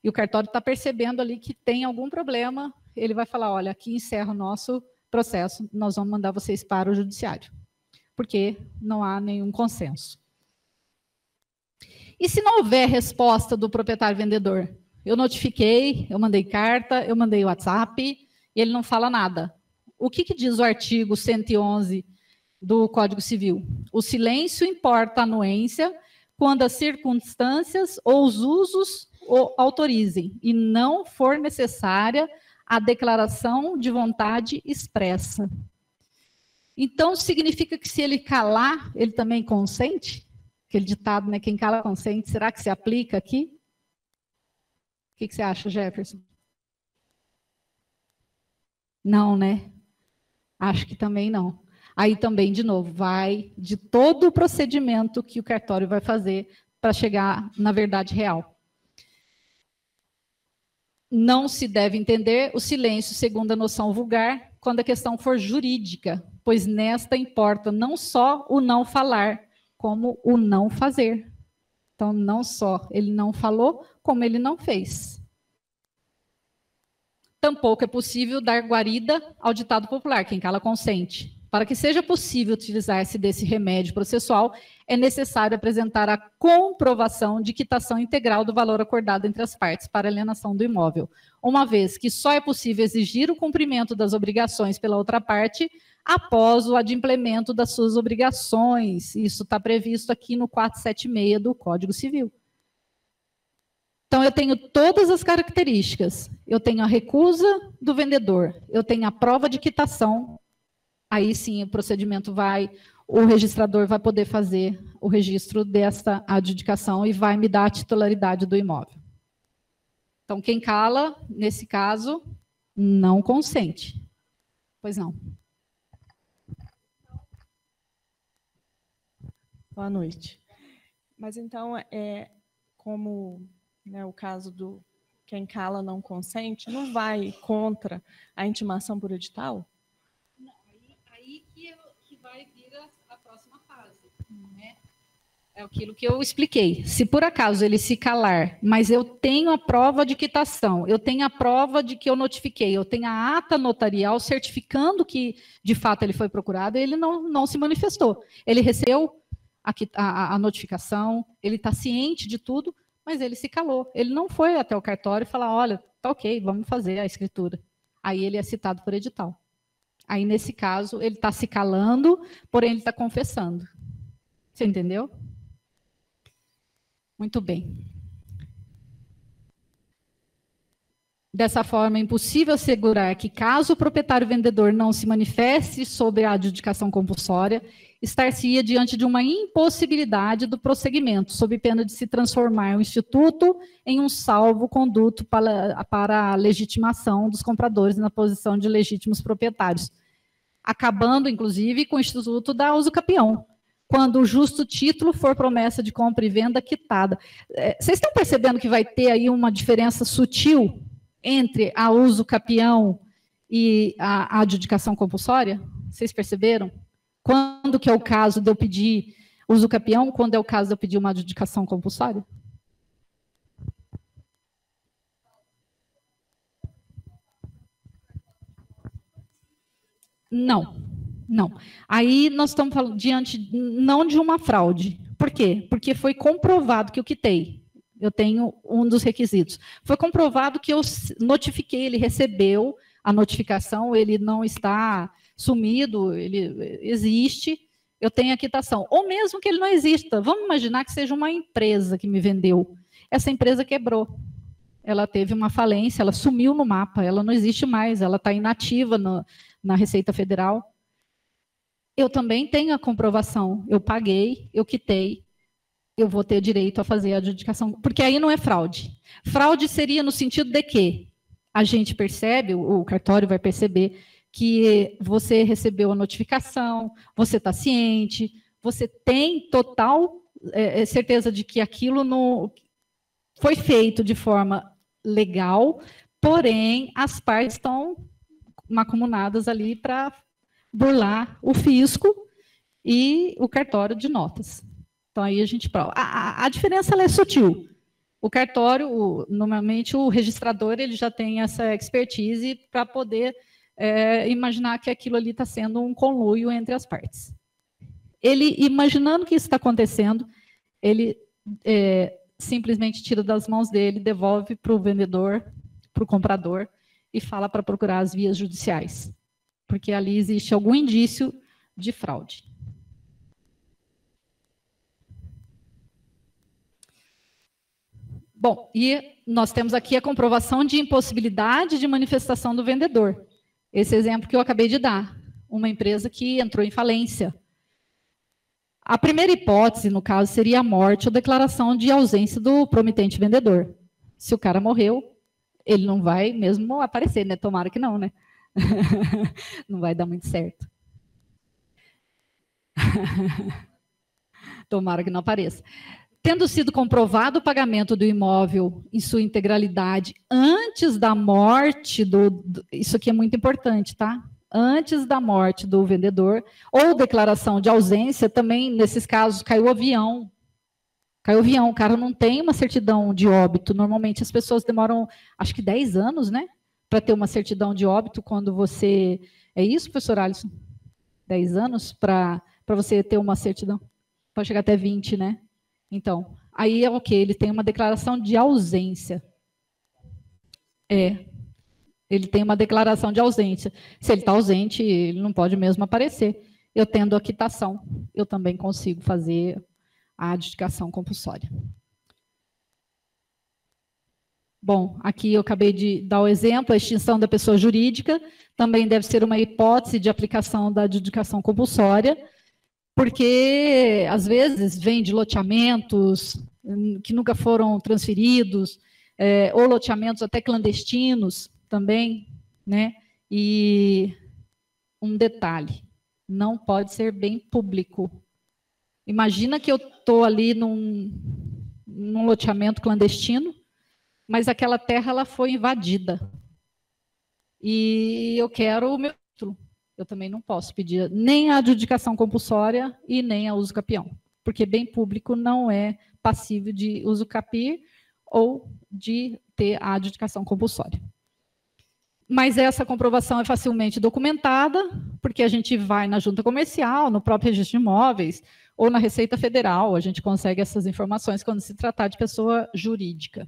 e o cartório está percebendo ali que tem algum problema, ele vai falar, olha, aqui encerra o nosso processo, nós vamos mandar vocês para o judiciário, porque não há nenhum consenso. E se não houver resposta do proprietário vendedor? Eu notifiquei, eu mandei carta, eu mandei WhatsApp, e ele não fala nada. O que diz o artigo 111 do Código Civil? O silêncio importa a anuência quando as circunstâncias ou os usos o autorizem, e não for necessária a declaração de vontade expressa. Então, significa que se ele calar, ele também consente? Aquele ditado, né? Quem cala consente. Será que se aplica aqui? O que você acha, Jefferson? Não, né? Acho que também não. Aí também, de novo, vai de todo o procedimento que o cartório vai fazer para chegar na verdade real. Não se deve entender o silêncio segundo a noção vulgar quando a questão for jurídica, pois nesta importa não só o não falar, como o não fazer. Então, não só ele não falou, como ele não fez. Tampouco é possível dar guarida ao ditado popular, quem cala consente. Para que seja possível utilizar-se desse remédio processual, é necessário apresentar a comprovação de quitação integral do valor acordado entre as partes para alienação do imóvel, uma vez que só é possível exigir o cumprimento das obrigações pela outra parte após o adimplemento das suas obrigações. Isso está previsto aqui no 476 do Código Civil. Então, eu tenho todas as características. Eu tenho a recusa do vendedor, eu tenho a prova de quitação. Aí sim o procedimento o registrador vai poder fazer o registro dessa adjudicação e vai me dar a titularidade do imóvel. Então, quem cala, nesse caso, não consente. Pois não. Boa noite. Mas então, como o caso do quem cala não consente, não vai contra a intimação por edital? Aí que vai vir a próxima fase, né? É aquilo que eu expliquei. Se por acaso ele se calar, mas eu tenho a prova de quitação, eu tenho a prova de que eu notifiquei, eu tenho a ata notarial certificando que, de fato, ele foi procurado, ele não se manifestou. Ele recebeu a notificação, ele está ciente de tudo, mas ele se calou. Ele não foi até o cartório e falar, olha, tá ok, vamos fazer a escritura. Aí ele é citado por edital. Aí, nesse caso, ele está se calando, porém ele está confessando. Você entendeu? Muito bem. Dessa forma, é impossível assegurar que, caso o proprietário vendedor não se manifeste sobre a adjudicação compulsória, estar-se-ia diante de uma impossibilidade do prosseguimento, sob pena de se transformar o instituto em um salvo-conduto para a legitimação dos compradores na posição de legítimos proprietários, acabando, inclusive, com o instituto da usucapião, quando o justo título for promessa de compra e venda quitada. Vocês estão percebendo que vai ter aí uma diferença sutil entre a usucapião e a adjudicação compulsória? Vocês perceberam? Quando que é o caso de eu pedir usucapião, quando é o caso de eu pedir uma adjudicação compulsória? Não. Aí nós estamos falando diante não de uma fraude. Por quê? Porque foi comprovado que eu quitei. Eu tenho um dos requisitos. Foi comprovado que eu notifiquei, ele recebeu a notificação, ele não está sumido, ele existe, eu tenho a quitação. Ou mesmo que ele não exista, vamos imaginar que seja uma empresa que me vendeu. Essa empresa quebrou. Ela teve uma falência, ela sumiu no mapa, ela não existe mais, ela está inativa na Receita Federal. Eu também tenho a comprovação, eu paguei, eu quitei, eu vou ter direito a fazer a adjudicação, porque aí não é fraude. Fraude seria no sentido de que a gente percebe, o cartório vai perceber, que você recebeu a notificação, você está ciente, você tem total certeza de que aquilo não foi feito de forma legal, porém as partes estão macumunadas ali para burlar o fisco e o cartório de notas. Então, aí a gente prova. A diferença ela é sutil. O cartório, normalmente, o registrador, ele já tem essa expertise para poder imaginar que aquilo ali está sendo um conluio entre as partes. Ele, imaginando que isso está acontecendo, ele simplesmente tira das mãos dele, devolve para o vendedor, para o comprador, e fala para procurar as vias judiciais, porque ali existe algum indício de fraude. Bom, e nós temos aqui a comprovação de impossibilidade de manifestação do vendedor. Esse exemplo que eu acabei de dar, uma empresa que entrou em falência. A primeira hipótese, no caso, seria a morte ou declaração de ausência do promitente vendedor. Se o cara morreu, ele não vai mesmo aparecer, né? Tomara que não, né? Não vai dar muito certo. Tomara que não apareça. Tendo sido comprovado o pagamento do imóvel em sua integralidade antes da morte isso aqui é muito importante, tá? antes da morte do vendedor, ou declaração de ausência, também, nesses casos, caiu o avião. Caiu o avião, o cara não tem uma certidão de óbito. Normalmente as pessoas demoram, acho que 10 anos, né? Para ter uma certidão de óbito quando você... É isso, professor Alisson? 10 anos para você ter uma certidão? Pode chegar até 20, né? Então, aí é ok, ele tem uma declaração de ausência. Ele tem uma declaração de ausência. Se ele está ausente, ele não pode mesmo aparecer. Eu tendo a quitação, eu também consigo fazer a adjudicação compulsória. Bom, aqui eu acabei de dar o exemplo, a extinção da pessoa jurídica também deve ser uma hipótese de aplicação da adjudicação compulsória, porque, às vezes, vem de loteamentos que nunca foram transferidos, ou loteamentos até clandestinos também, né? E um detalhe, não pode ser bem público. Imagina que eu estou ali num loteamento clandestino, mas aquela terra ela foi invadida. E eu quero o meu título. Eu também não posso pedir nem a adjudicação compulsória e nem a uso capião, porque bem público não é passível de uso capi ou de ter a adjudicação compulsória. Mas essa comprovação é facilmente documentada, porque a gente vai na junta comercial, no próprio registro de imóveis, ou na Receita Federal, a gente consegue essas informações quando se tratar de pessoa jurídica.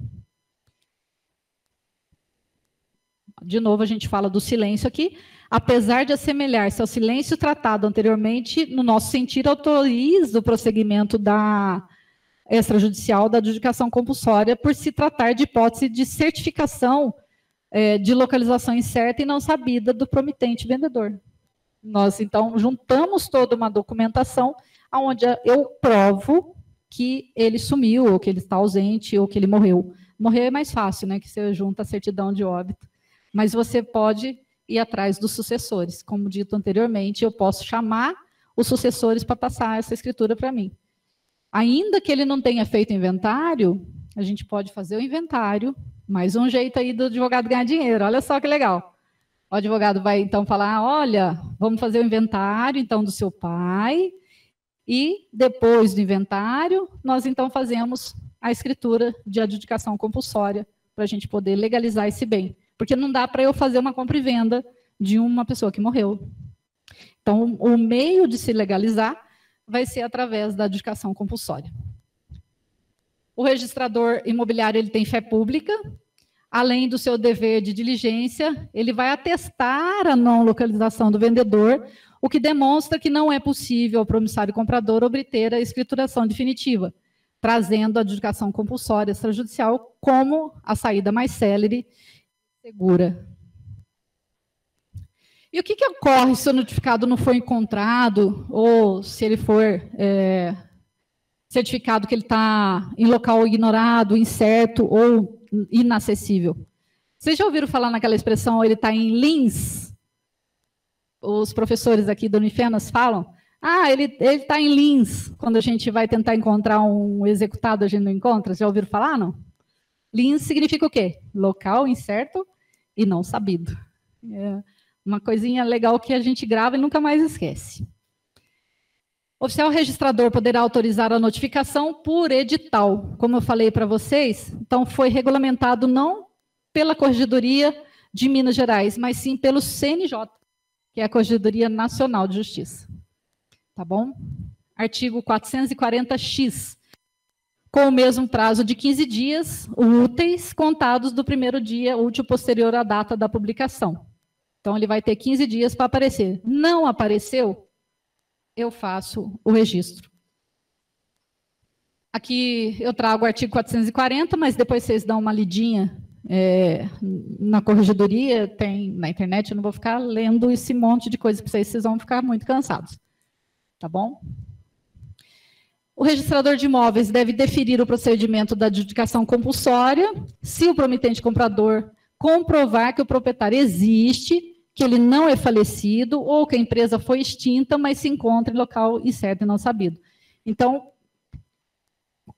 De novo, a gente fala do silêncio aqui. Apesar de assemelhar-se ao silêncio tratado anteriormente, no nosso sentir, autoriza o prosseguimento da extrajudicial da adjudicação compulsória por se tratar de hipótese de certificação de localização incerta e não sabida do promitente vendedor. Nós, então, juntamos toda uma documentação onde eu provo que ele sumiu, ou que ele está ausente, ou que ele morreu. Morrer é mais fácil, né, que você junta a certidão de óbito. Mas você pode ir atrás dos sucessores. Como dito anteriormente, eu posso chamar os sucessores para passar essa escritura para mim. Ainda que ele não tenha feito inventário, a gente pode fazer o inventário, mais um jeito aí do advogado ganhar dinheiro. Olha só que legal. O advogado vai, então, falar, olha, vamos fazer o inventário, então, do seu pai, e depois do inventário, nós, então, fazemos a escritura de adjudicação compulsória para a gente poder legalizar esse bem. Porque não dá para eu fazer uma compra e venda de uma pessoa que morreu. Então, o meio de se legalizar vai ser através da adjudicação compulsória. O registrador imobiliário ele tem fé pública, além do seu dever de diligência, ele vai atestar a não localização do vendedor, o que demonstra que não é possível ao promissário comprador obter a escrituração definitiva, trazendo a adjudicação compulsória extrajudicial como a saída mais célere e segura. E o que ocorre se o notificado não for encontrado, ou se ele for certificado que ele está em local ignorado, incerto ou inacessível? Vocês já ouviram falar naquela expressão, ele está em liens? Os professores aqui do Unifenas falam, ele está em liens, quando a gente vai tentar encontrar um executado, a gente não encontra. Já ouviram falar, não? Liens significa o quê? Local incerto e não sabido. É uma coisinha legal que a gente grava e nunca mais esquece. O oficial registrador poderá autorizar a notificação por edital. Como eu falei para vocês, então foi regulamentado não pela Corregedoria de Minas Gerais, mas sim pelo CNJ, que é a Corregedoria Nacional de Justiça. Tá bom? Artigo 440-X. Com o mesmo prazo de 15 dias úteis, contados do primeiro dia útil posterior à data da publicação. Então, ele vai ter 15 dias para aparecer. Não apareceu, eu faço o registro. Aqui eu trago o artigo 440, mas depois vocês dão uma lidinha na corregedoria, tem na internet, eu não vou ficar lendo esse monte de coisa para vocês vão ficar muito cansados. Tá bom? O registrador de imóveis deve deferir o procedimento da adjudicação compulsória se o promitente comprador comprovar que o proprietário existe, que ele não é falecido ou que a empresa foi extinta, mas se encontra em local incerto e não sabido. Então,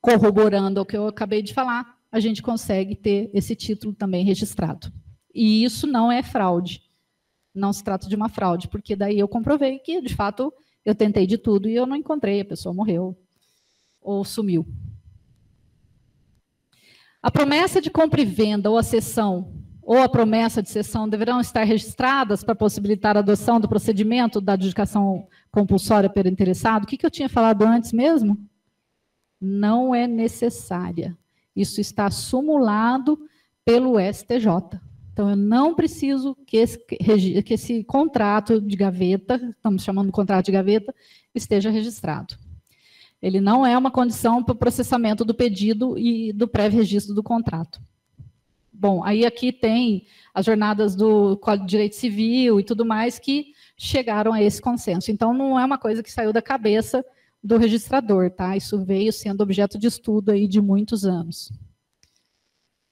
corroborando o que eu acabei de falar, a gente consegue ter esse título também registrado. E isso não é fraude. não se trata de uma fraude, porque daí eu comprovei que, de fato, eu tentei de tudo e eu não encontrei, a pessoa morreu ou sumiu. A promessa de compra e venda ou a cessão ou a promessa de cessão deverão estar registradas para possibilitar a adoção do procedimento da adjudicação compulsória pelo interessado. O que eu tinha falado antes mesmo? Não é necessária. Isso está sumulado pelo STJ. Então, eu não preciso que esse contrato de gaveta, estamos chamando de contrato de gaveta, esteja registrado. Ele não é uma condição para o processamento do pedido e do prévio registro do contrato. Bom, aí aqui tem as jornadas do Código de Direito Civil e tudo mais que chegaram a esse consenso. Então, não é uma coisa que saiu da cabeça do registrador, tá? Isso veio sendo objeto de estudo aí de muitos anos.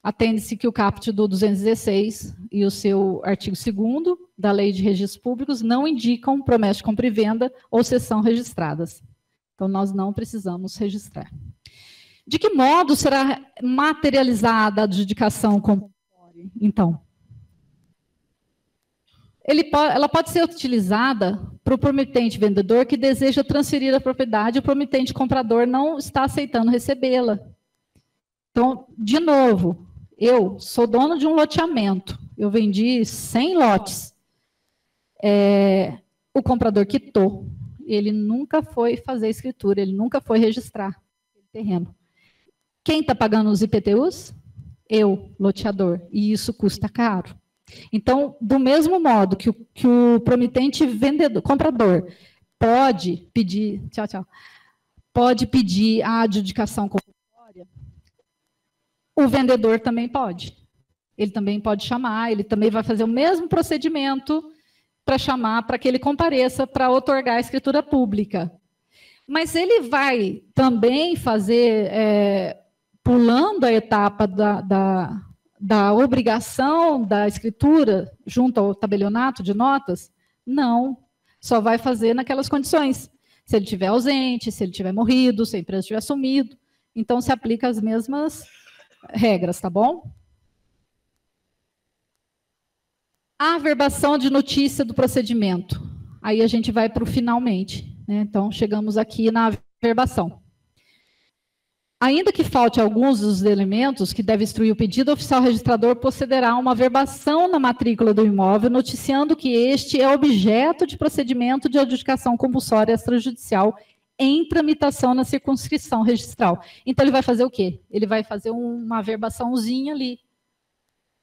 Atende-se que o caput do 216 e o seu artigo 2º da Lei de Registros Públicos não indicam promessa de compra e venda ou cessão registradas. Então, nós não precisamos registrar. De que modo será materializada a adjudicação compulsória, então? Ela pode ser utilizada para o promitente vendedor que deseja transferir a propriedade e o promitente comprador não está aceitando recebê-la. Então, de novo, eu sou dono de um loteamento, eu vendi 100 lotes. O comprador quitou, ele nunca foi fazer escritura, ele nunca foi registrar o terreno. Quem está pagando os IPTUs? Eu, loteador, e isso custa caro. Então, do mesmo modo que o promitente vendedor, comprador pode pedir, pode pedir a adjudicação compulsória, o vendedor também pode. Ele também pode chamar, ele também vai fazer o mesmo procedimento para chamar, para que ele compareça para outorgar a escritura pública. Mas ele vai também fazer, pulando a etapa da obrigação da escritura junto ao tabelionato de notas? Não, só vai fazer naquelas condições. Se ele estiver ausente, se ele tiver morrido, se a empresa tiver sumido. Então, se aplica as mesmas regras, tá bom? A averbação de notícia do procedimento. Aí a gente vai para o finalmente, né? Então, chegamos aqui na averbação. Ainda que falte alguns dos elementos que deve instruir o pedido, o oficial registrador procederá a uma averbação na matrícula do imóvel, noticiando que este é objeto de procedimento de adjudicação compulsória extrajudicial em tramitação na circunscrição registral. Então, ele vai fazer o quê? Ele vai fazer uma averbaçãozinha ali,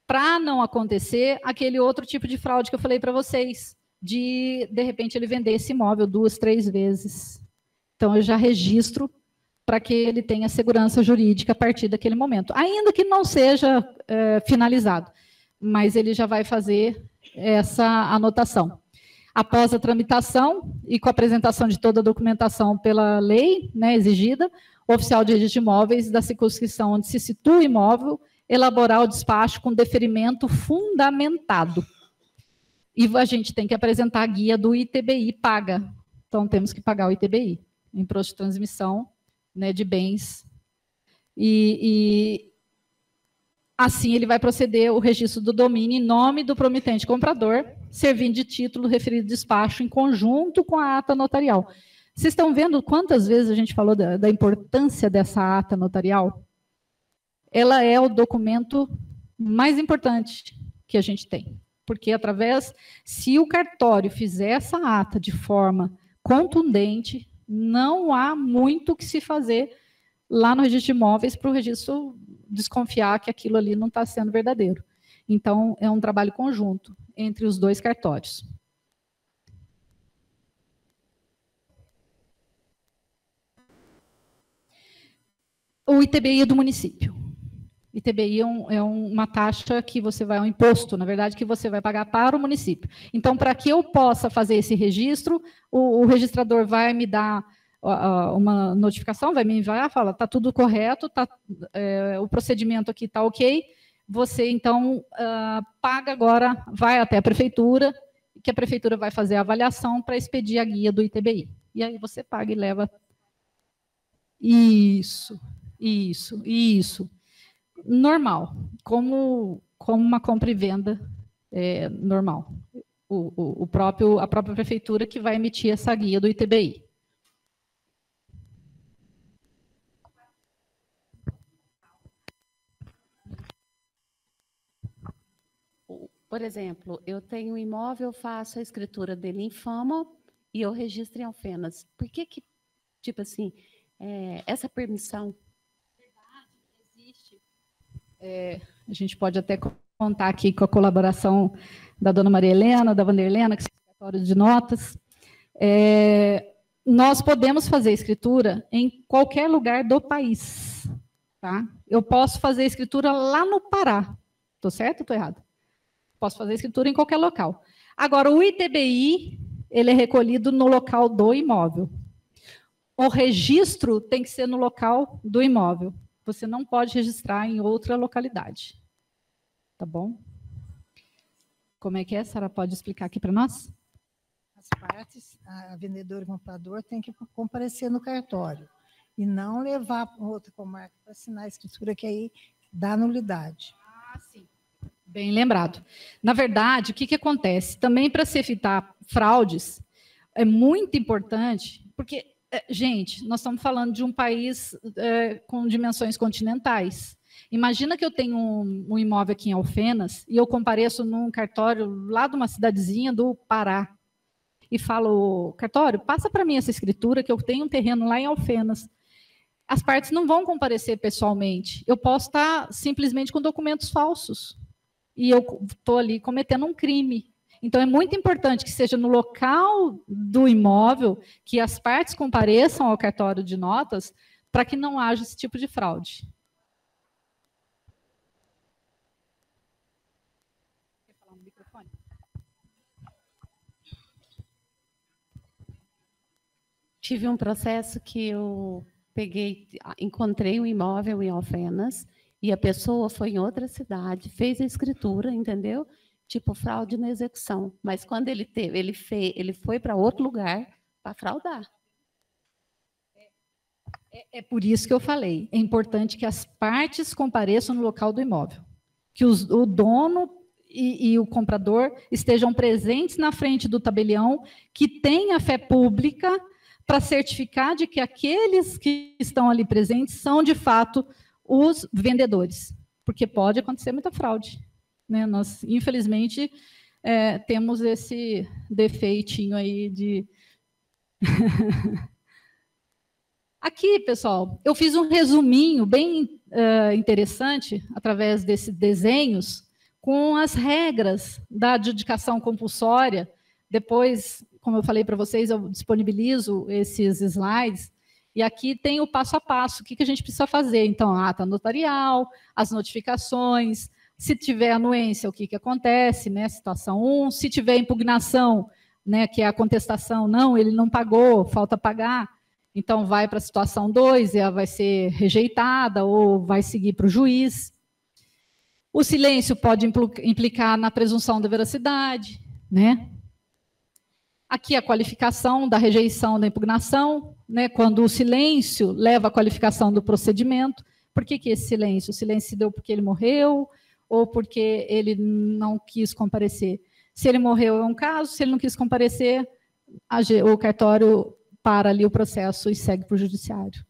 para não acontecer aquele outro tipo de fraude que eu falei para vocês, de repente, ele vender esse imóvel 2, 3 vezes. Então, eu já registro para que ele tenha segurança jurídica a partir daquele momento. Ainda que não seja finalizado, mas ele já vai fazer essa anotação. Após a tramitação e com a apresentação de toda a documentação pela lei, né, exigida, o oficial de registro de imóveis da circunscrição onde se situa o imóvel elaborar o despacho com deferimento fundamentado. E a gente tem que apresentar a guia do ITBI paga. Então, temos que pagar o ITBI, Imposto de Transmissão, né, de Bens. E assim ele vai proceder o registro do domínio em nome do promitente comprador, servindo de título referido despacho em conjunto com a ata notarial. Vocês estão vendo quantas vezes a gente falou da importância dessa ata notarial? Ela é o documento mais importante que a gente tem. Porque se o cartório fizer essa ata de forma contundente, não há muito o que se fazer lá no registro de imóveis para o registro desconfiar que aquilo ali não está sendo verdadeiro. Então, é um trabalho conjunto entre os dois cartórios. O ITBI é do município. ITBI é uma taxa que você vai, um imposto, na verdade, que você vai pagar para o município. Então, para que eu possa fazer esse registro, o registrador vai me dar uma notificação, vai me enviar, fala, está tudo correto, o procedimento aqui está ok, você, então, paga agora, vai até a prefeitura, que a prefeitura vai fazer a avaliação para expedir a guia do ITBI. E aí você paga e leva. Isso. Normal, como uma compra e venda normal. a própria prefeitura que vai emitir essa guia do ITBI. Por exemplo, eu tenho um imóvel, faço a escritura dele em Fama e eu registro em Alfenas. Por que, tipo assim, essa permissão? Existe. A gente pode até contar aqui com a colaboração da dona Maria Helena, da Vanderlena, que são escritórios de notas. Nós podemos fazer escritura em qualquer lugar do país. Tá? Eu posso fazer escritura lá no Pará. Estou certo ou estou errado? Posso fazer escritura em qualquer local. Agora, o ITBI, ele é recolhido no local do imóvel. O registro tem que ser no local do imóvel. Você não pode registrar em outra localidade. Tá bom? Como é que é? A senhora pode explicar aqui para nós? As partes, a vendedora e o comprador tem que comparecer no cartório e não levar para outra comarca para assinar a escritura, que aí dá nulidade. Ah, sim. Bem lembrado. Na verdade, o que acontece? Também para se evitar fraudes, é muito importante, porque, gente, nós estamos falando de um país com dimensões continentais. Imagina que eu tenho um imóvel aqui em Alfenas e eu compareço num cartório lá de uma cidadezinha do Pará e falo, cartório, passa para mim essa escritura que eu tenho um terreno lá em Alfenas. As partes não vão comparecer pessoalmente. Eu posso estar simplesmente com documentos falsos. E eu estou ali cometendo um crime. Então, é muito importante que seja no local do imóvel que as partes compareçam ao cartório de notas para que não haja esse tipo de fraude. Quer falar no microfone? Tive um processo que eu encontrei um imóvel em Alfenas, e a pessoa foi em outra cidade, fez a escritura, entendeu? Tipo, fraude na execução. Mas quando ele foi para outro lugar para fraudar. É por isso que eu falei. É importante que as partes compareçam no local do imóvel. Que o dono e o comprador estejam presentes na frente do tabelião, que tenha fé pública para certificar de que aqueles que estão ali presentes são, de fato, os vendedores, porque pode acontecer muita fraude. Né? Nós, infelizmente, temos esse defeitinho aí de... Aqui, pessoal, eu fiz um resuminho bem interessante, através desses desenhos, com as regras da adjudicação compulsória. Depois, como eu falei para vocês, eu disponibilizo esses slides. E aqui tem o passo a passo, o que a gente precisa fazer. Então, a ata notarial, as notificações, se tiver anuência, o que acontece, né? Situação 1, se tiver impugnação, né, que é a contestação, não, ele não pagou, falta pagar, então vai para a situação 2, ela vai ser rejeitada ou vai seguir para o juiz. O silêncio pode implicar na presunção da veracidade, né? Aqui a qualificação da rejeição da impugnação, né, quando o silêncio leva à qualificação do procedimento. Por que esse silêncio? O silêncio se deu porque ele morreu ou porque ele não quis comparecer? Se ele morreu é um caso, se ele não quis comparecer, o cartório para ali o processo e segue para o judiciário.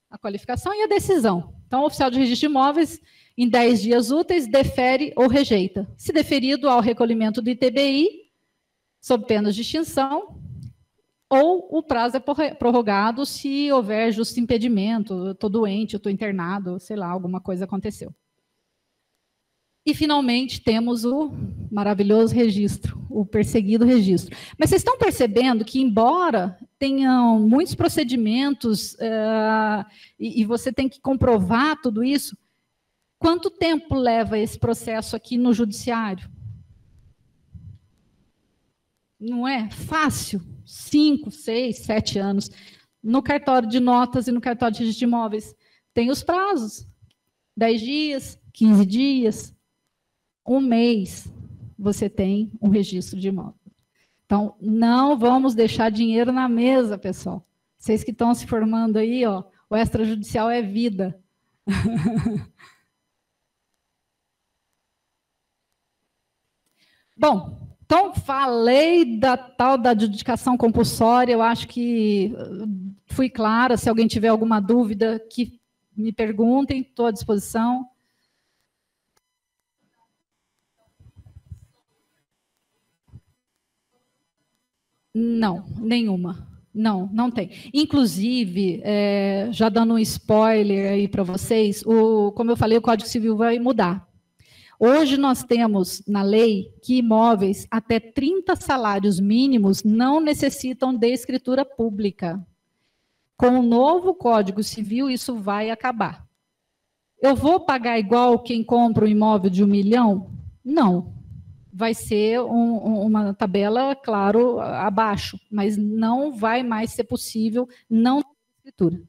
A qualificação e a decisão. Então, o oficial de registro de imóveis, em 10 dias úteis, defere ou rejeita. Se deferido, ao recolhimento do ITBI, sob pena de extinção, ou o prazo é prorrogado se houver justo impedimento, eu estou doente, eu estou internado, sei lá, alguma coisa aconteceu. E, finalmente, temos o maravilhoso registro, o perseguido registro. Mas vocês estão percebendo que, embora tenham muitos procedimentos e você tem que comprovar tudo isso, quanto tempo leva esse processo aqui no judiciário? Não é fácil, 5, 6, 7 anos. No cartório de notas e no cartório de registro de imóveis, tem os prazos. 10 dias, 15 dias, 1 mês, você tem um registro de imóvel. Então, não vamos deixar dinheiro na mesa, pessoal. Vocês que estão se formando aí, ó, o extrajudicial é vida. Bom, Então, falei da tal da adjudicação compulsória, eu acho que fui clara. Se alguém tiver alguma dúvida, que me perguntem, estou à disposição. Não, nenhuma. Não, não tem. Inclusive, já dando um spoiler aí para vocês, como eu falei, o Código Civil vai mudar. Hoje nós temos na lei que imóveis até 30 salários mínimos não necessitam de escritura pública. Com o novo Código Civil, isso vai acabar. Eu vou pagar igual quem compra um imóvel de 1 milhão? Não. Vai ser uma tabela, claro, abaixo, mas não vai mais ser possível não ter escritura.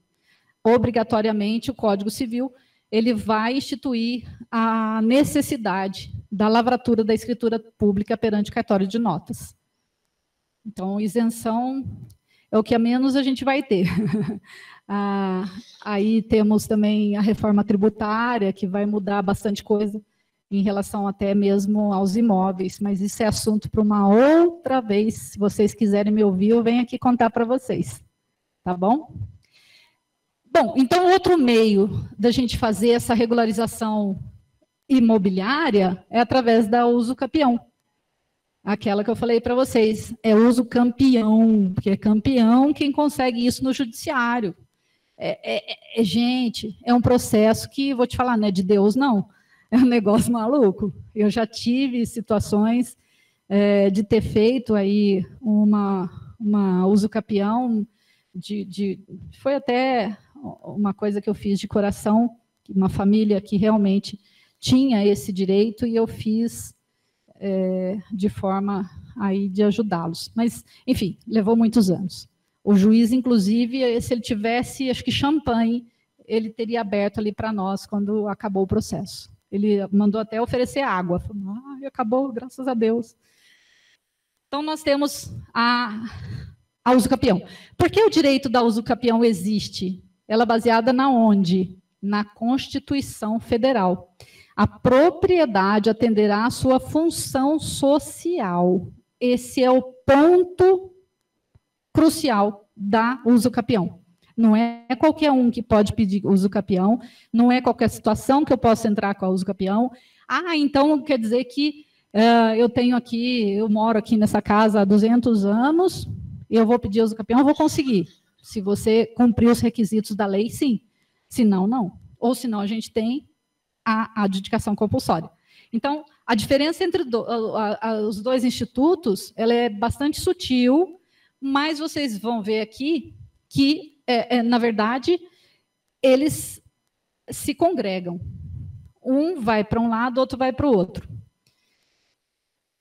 Obrigatoriamente, o Código Civil ele vai instituir a necessidade da lavratura da escritura pública perante o cartório de notas. Então, isenção é o que a menos a gente vai ter. Aí temos também a reforma tributária, que vai mudar bastante coisa em relação até mesmo aos imóveis, mas isso é assunto para uma outra vez. Se vocês quiserem me ouvir, eu venho aqui contar para vocês. Tá bom? Bom, então outro meio da gente fazer essa regularização imobiliária é através da uso capião. Aquela que eu falei para vocês, é uso campeão, porque é campeão quem consegue isso no judiciário. Gente, é um processo que, vou te falar, não é de Deus, não. É um negócio maluco. Eu já tive situações de ter feito aí uma uso capião, foi até uma coisa que eu fiz de coração, uma família que realmente tinha esse direito, e eu fiz de forma aí de ajudá-los. Mas, enfim, levou muitos anos. O juiz, inclusive, se ele tivesse, acho que champanhe, ele teria aberto ali para nós quando acabou o processo. Ele mandou até oferecer água. Falou, acabou, graças a Deus. Então, nós temos a uso capião. Por que o direito da uso capião existe? Ela é baseada na onde? Na Constituição Federal. A propriedade atenderá à sua função social. Esse é o ponto crucial da uso capião. Não é qualquer um que pode pedir uso capião, não é qualquer situação que eu possa entrar com a uso capião. Então quer dizer que eu moro aqui nessa casa há 200 anos, eu vou pedir uso capião, eu vou conseguir. Se você cumprir os requisitos da lei, sim. Se não, não. Ou senão a gente tem a adjudicação compulsória. Então, a diferença entre os dois institutos, ela é bastante sutil, mas vocês vão ver aqui que, na verdade, eles se congregam. Um vai para um lado, outro vai para o outro.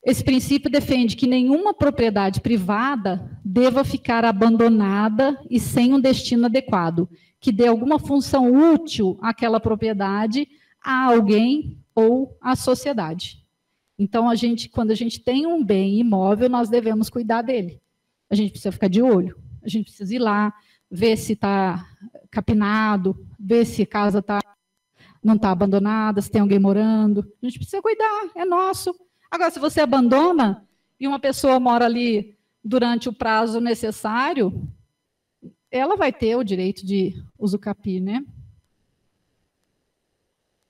Esse princípio defende que nenhuma propriedade privada deva ficar abandonada e sem um destino adequado, que dê alguma função útil àquela propriedade a alguém ou à sociedade. Então, quando a gente tem um bem imóvel, nós devemos cuidar dele. A gente precisa ficar de olho, a gente precisa ir lá, ver se está capinado, ver se a casa não está abandonada, se tem alguém morando. A gente precisa cuidar, é nosso. Agora, se você abandona e uma pessoa mora ali durante o prazo necessário, ela vai ter o direito de usucapi, né?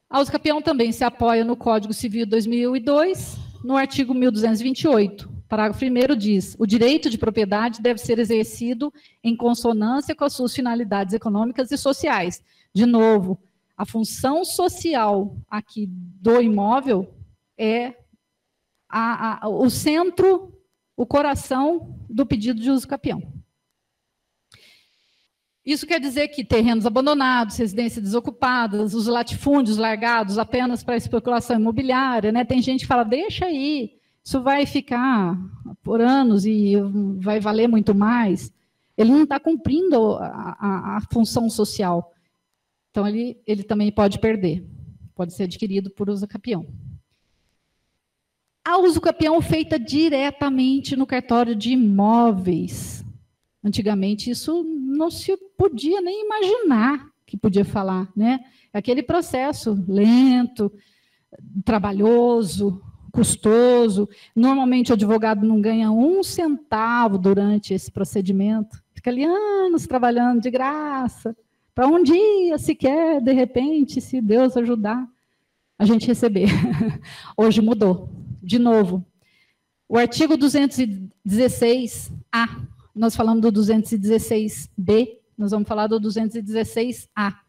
A usucapião também se apoia no Código Civil 2002, no artigo 1228. Parágrafo 1º diz: o direito de propriedade deve ser exercido em consonância com as suas finalidades econômicas e sociais. De novo, a função social aqui do imóvel é o centro, o coração do pedido de uso capião. Isso quer dizer que terrenos abandonados, residências desocupadas, os latifúndios largados apenas para especulação imobiliária, né? Tem gente que fala, deixa aí, isso vai ficar por anos e vai valer muito mais. Ele não está cumprindo a função social. Então, ele também pode perder, pode ser adquirido por uso capião. A uso capião feita diretamente no cartório de imóveis. Antigamente, isso não se podia nem imaginar que podia falar, né? Aquele processo lento, trabalhoso, custoso. Normalmente o advogado não ganha um centavo durante esse procedimento. Fica ali anos trabalhando de graça, para um dia sequer, de repente, se Deus ajudar, a gente receber. Hoje mudou. De novo, o artigo 216-A, nós falamos do 216-B, nós vamos falar do 216-A.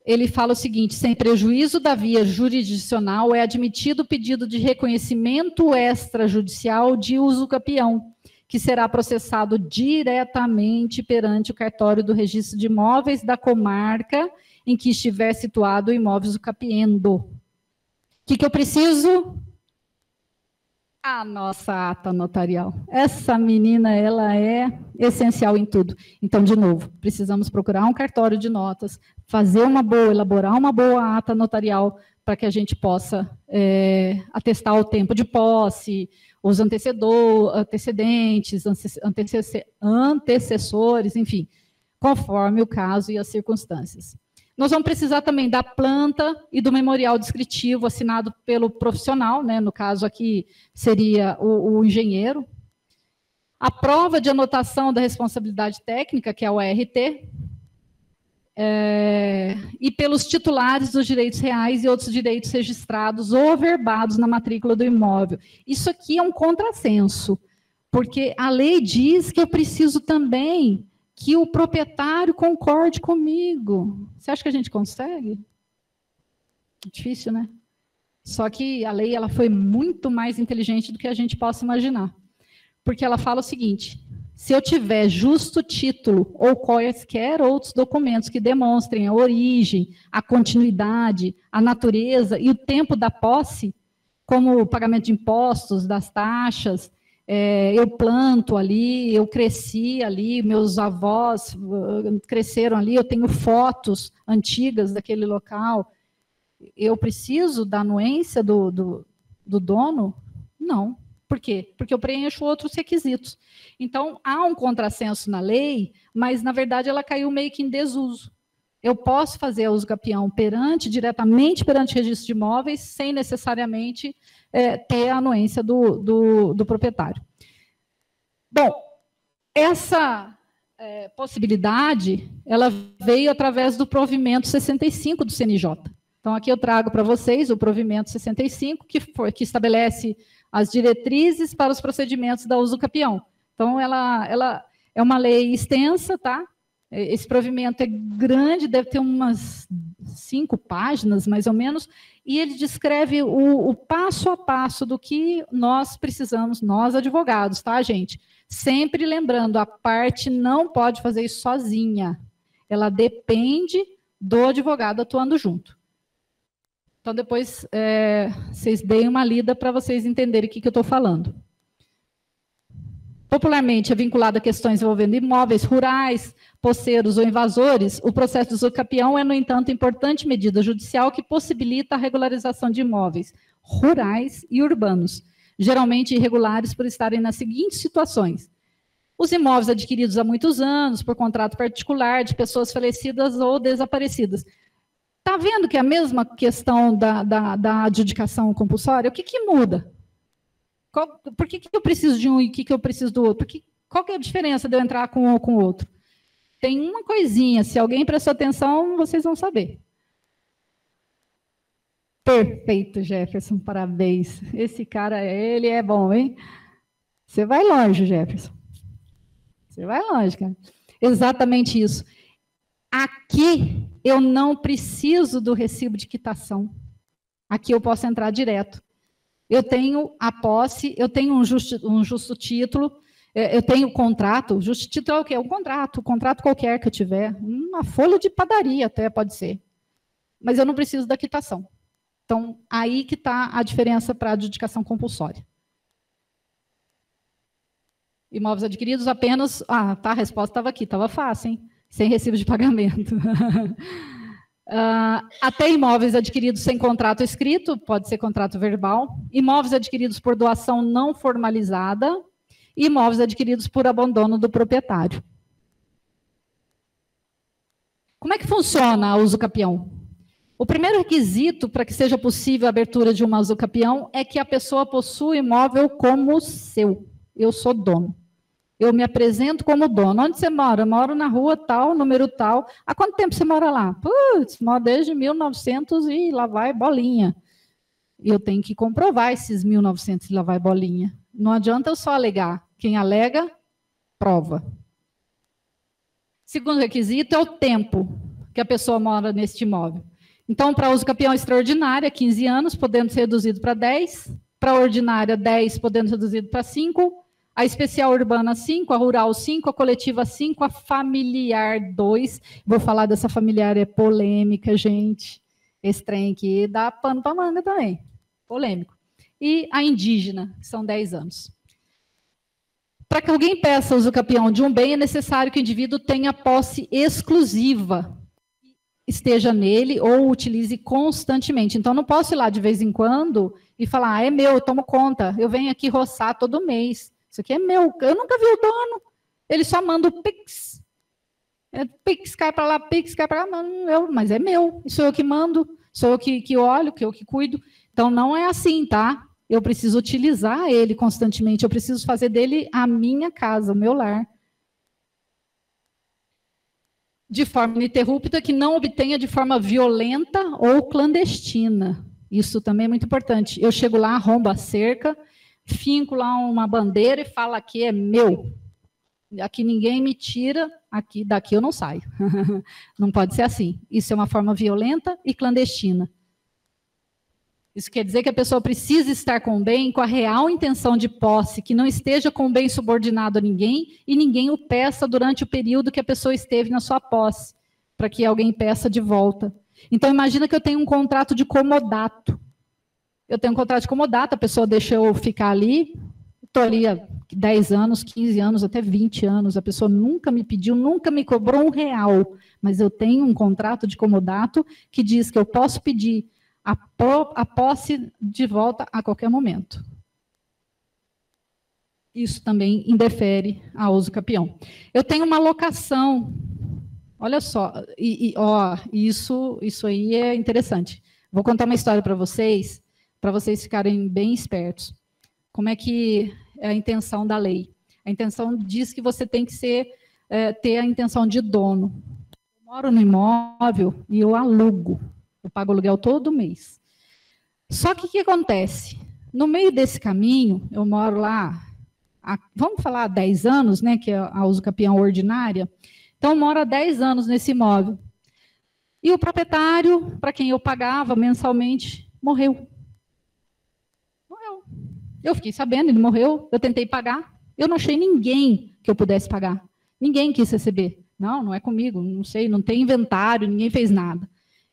Ele fala o seguinte: sem prejuízo da via jurisdicional, é admitido o pedido de reconhecimento extrajudicial de usucapião, que será processado diretamente perante o cartório do registro de imóveis da comarca em que estiver situado o imóvel usucapiendo. O que eu preciso? A nossa ata notarial. Essa menina, ela é essencial em tudo. Então, de novo, precisamos procurar um cartório de notas, elaborar uma boa ata notarial para que a gente possa atestar o tempo de posse, os antecedentes, antecessores, enfim, conforme o caso e as circunstâncias. Nós vamos precisar também da planta e do memorial descritivo assinado pelo profissional, né? No caso aqui seria o engenheiro. A prova de anotação da responsabilidade técnica, que é o ART, e pelos titulares dos direitos reais e outros direitos registrados ou averbados na matrícula do imóvel. Isso aqui é um contrassenso, porque a lei diz que eu preciso também que o proprietário concorde comigo. Você acha que a gente consegue? Difícil, né? Só que a lei ela foi muito mais inteligente do que a gente possa imaginar. Porque ela fala o seguinte: se eu tiver justo título ou quaisquer outros documentos que demonstrem a origem, a continuidade, a natureza e o tempo da posse, como o pagamento de impostos, das taxas, eu planto ali, eu cresci ali, meus avós cresceram ali, eu tenho fotos antigas daquele local, eu preciso da anuência do dono? Não. Por quê? Porque eu preencho outros requisitos. Então, há um contrassenso na lei, mas, na verdade, ela caiu meio que em desuso. Eu posso fazer a usucapião diretamente perante o registro de imóveis, sem necessariamente ter a anuência do proprietário. Bom, essa possibilidade, ela veio através do provimento 65 do CNJ. Então, aqui eu trago para vocês o provimento 65, que estabelece as diretrizes para os procedimentos da usucapião. Então, ela é uma lei extensa, tá? Esse provimento é grande, deve ter umas 5 páginas, mais ou menos, e ele descreve o passo a passo do que nós precisamos, nós advogados, tá, gente? Sempre lembrando, a parte não pode fazer isso sozinha. Ela depende do advogado atuando junto. Então, depois, vocês deem uma lida para vocês entenderem o que eu estou falando. Popularmente é vinculado a questões envolvendo imóveis rurais, posseiros ou invasores, o processo de usucapião é, no entanto, importante medida judicial que possibilita a regularização de imóveis rurais e urbanos, geralmente irregulares por estarem nas seguintes situações: os imóveis adquiridos há muitos anos, por contrato particular, de pessoas falecidas ou desaparecidas. Está vendo que é a mesma questão da adjudicação compulsória? O que muda? Por que eu preciso de um e o que eu preciso do outro? Qual que é a diferença de eu entrar com um ou com o outro? Tem uma coisinha, se alguém prestou atenção, vocês vão saber. Perfeito, Jefferson, parabéns. Esse cara, ele é bom, hein? Você vai longe, Jefferson. Você vai longe, cara. Exatamente isso. Aqui, eu não preciso do recibo de quitação. Aqui eu posso entrar direto. Eu tenho a posse, eu tenho um justo título, eu tenho contrato. Justo título é o quê? Um contrato qualquer que eu tiver. Uma folha de padaria até pode ser. Mas eu não preciso da quitação. Então, aí que está a diferença para a adjudicação compulsória. Imóveis adquiridos apenas... a resposta estava aqui, estava fácil, hein? Sem recibo de pagamento. Até imóveis adquiridos sem contrato escrito, pode ser contrato verbal, imóveis adquiridos por doação não formalizada e imóveis adquiridos por abandono do proprietário. Como é que funciona a usucapião? O primeiro requisito para que seja possível a abertura de uma usucapião é que a pessoa possua o imóvel como seu. Eu sou dono. Eu me apresento como dono. Onde você mora? Eu moro na rua tal, número tal. Há quanto tempo você mora lá? Putz, moro desde 1900 e lá vai bolinha. Eu tenho que comprovar esses 1900 e lá vai bolinha. Não adianta eu só alegar. Quem alega, prova. Segundo requisito é o tempo que a pessoa mora neste imóvel. Então, para usucapião extraordinária, 15 anos, podendo ser reduzido para 10. Para a ordinária, 10, podendo ser reduzido para 5. A especial urbana, 5. A rural, 5. A coletiva, 5. A familiar, 2. Vou falar dessa familiar, é polêmica, gente. Esse trem aqui dá pano para manga também. Polêmico. E a indígena, que são 10 anos. Para que alguém peça usucapião de um bem, é necessário que o indivíduo tenha posse exclusiva, esteja nele ou utilize constantemente. Então, não posso ir lá de vez em quando e falar, é meu, eu tomo conta, eu venho aqui roçar todo mês. Isso aqui é meu, eu nunca vi o dono. Ele só manda o Pix. Pix cai para lá, Pix cai para lá, não, mas é meu. Sou eu que mando, sou eu que olho, que eu que cuido. Então, não é assim, tá? Eu preciso utilizar ele constantemente, eu preciso fazer dele a minha casa, o meu lar. De forma ininterrupta, que não obtenha de forma violenta ou clandestina. Isso também é muito importante. Eu chego lá, arrombo a cerca, finco lá uma bandeira e falo, aqui é meu. Aqui ninguém me tira, daqui eu não saio. Não pode ser assim. Isso é uma forma violenta e clandestina. Isso quer dizer que a pessoa precisa estar com o bem, com a real intenção de posse, que não esteja com o bem subordinado a ninguém e ninguém o peça durante o período que a pessoa esteve na sua posse, para que alguém peça de volta. Então, imagina que eu tenho um contrato de comodato. Eu tenho um contrato de comodato, a pessoa deixa eu ficar ali, estou ali há 10 anos, 15 anos, até 20 anos, a pessoa nunca me pediu, nunca me cobrou R$1, mas eu tenho um contrato de comodato que diz que eu posso pedir a posse de volta a qualquer momento. Isso também indefere a usucapião. Eu tenho uma locação, olha só, isso aí é interessante. Vou contar uma história para vocês ficarem bem espertos. Como é que é a intenção da lei? A intenção diz que você tem que ter a intenção de dono. Eu moro no imóvel e eu alugo. Eu pago aluguel todo mês. Só que o que acontece? No meio desse caminho, eu moro lá, vamos falar há 10 anos, né, que é a usucapião ordinária. Então, eu moro há 10 anos nesse imóvel. E o proprietário, para quem eu pagava mensalmente, morreu. Morreu. Eu fiquei sabendo, ele morreu, eu tentei pagar. Eu não achei ninguém que eu pudesse pagar. Ninguém quis receber. Não é comigo, não sei, não tem inventário, ninguém fez nada.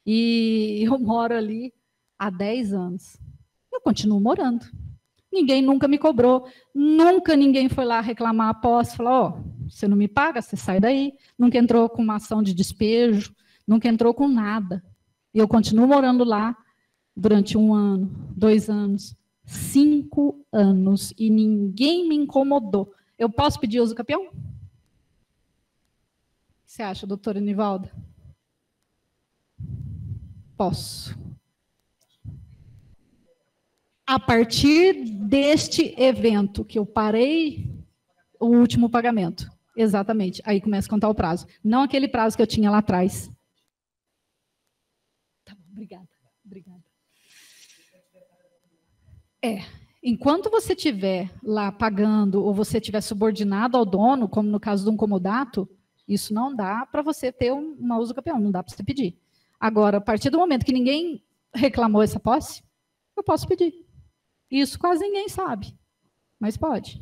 E eu moro ali há 10 anos. Eu continuo morando. Ninguém nunca me cobrou. Nunca ninguém foi lá reclamar a posse. Falou, você não me paga, você sai daí. Nunca entrou com uma ação de despejo. Nunca entrou com nada. E eu continuo morando lá durante 1 ano, 2 anos, 5 anos. E ninguém me incomodou. Eu posso pedir usucapião? O que você acha, doutora Nivalda? Posso. A partir deste evento que eu parei o último pagamento. Exatamente. Aí começa a contar o prazo. Não aquele prazo que eu tinha lá atrás. Tá bom, obrigada. Enquanto você estiver lá pagando ou você estiver subordinado ao dono, como no caso de um comodato, isso não dá para você ter uma usucapião, não dá para você pedir. Agora, a partir do momento que ninguém reclamou essa posse, eu posso pedir. Isso quase ninguém sabe, mas pode.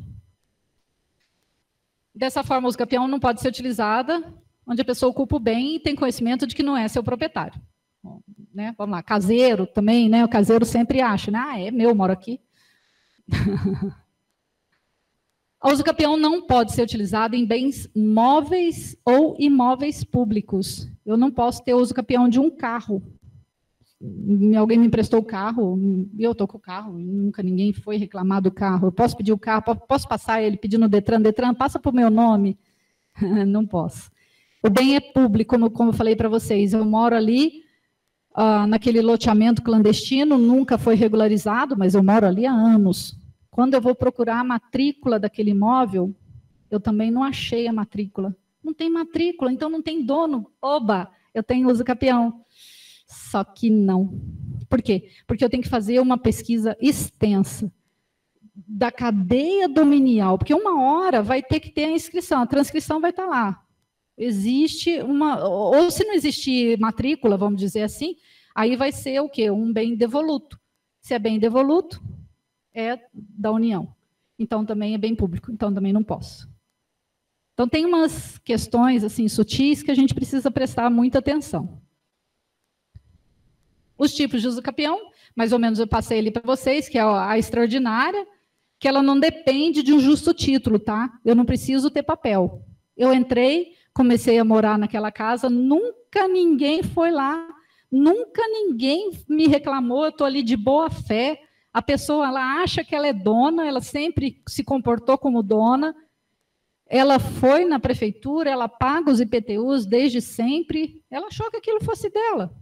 Dessa forma, a usucapião não pode ser utilizada onde a pessoa ocupa o bem e tem conhecimento de que não é seu proprietário. Bom, né? Vamos lá, caseiro também, né? O caseiro sempre acha, né? É meu, moro aqui. A usucapião não pode ser utilizada em bens móveis ou imóveis públicos. Eu não posso ter usucapião de um carro. Alguém me emprestou o carro, e eu estou com o carro, nunca ninguém foi reclamar do carro. Eu posso pedir o carro, posso passar ele pedindo Detran, passa para o meu nome? Não posso. O bem é público, como eu falei para vocês. Eu moro ali naquele loteamento clandestino, nunca foi regularizado, mas eu moro ali há anos. Quando eu vou procurar a matrícula daquele imóvel, eu também não achei a matrícula. Não tem matrícula, então não tem dono. Oba, eu tenho uso capião. Só que não. Por quê? Porque eu tenho que fazer uma pesquisa extensa da cadeia dominial, porque uma hora vai ter que ter a inscrição, a transcrição vai estar lá. Existe uma, ou se não existir matrícula, vamos dizer assim, aí vai ser o quê? Um bem devoluto. Se é bem devoluto, é da União. Então também é bem público, então também não posso. Então tem umas questões assim sutis que a gente precisa prestar muita atenção. Os tipos de uso capião, mais ou menos eu passei ali para vocês, que é a extraordinária, que ela não depende de um justo título, tá? Eu não preciso ter papel. Eu entrei, comecei a morar naquela casa, nunca ninguém foi lá, nunca ninguém me reclamou, eu estou ali de boa fé, a pessoa ela acha que ela é dona, ela sempre se comportou como dona, ela foi na prefeitura, ela paga os IPTUs desde sempre, ela achou que aquilo fosse dela.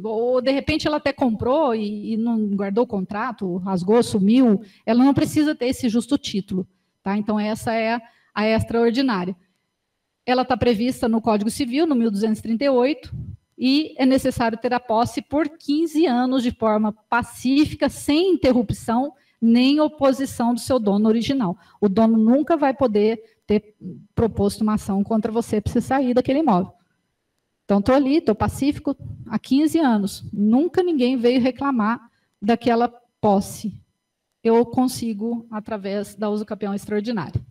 Ou, de repente, ela até comprou e não guardou o contrato, rasgou, sumiu, ela não precisa ter esse justo título. Tá? Então, essa é a extraordinária. Ela está prevista no Código Civil, no 1238, e é necessário ter a posse por 15 anos de forma pacífica, sem interrupção, nem oposição do seu dono original. O dono nunca vai poder ter proposto uma ação contra você para você sair daquele imóvel. Então, estou ali, estou pacífico há 15 anos. Nunca ninguém veio reclamar daquela posse. Eu consigo, através da uso capião extraordinária.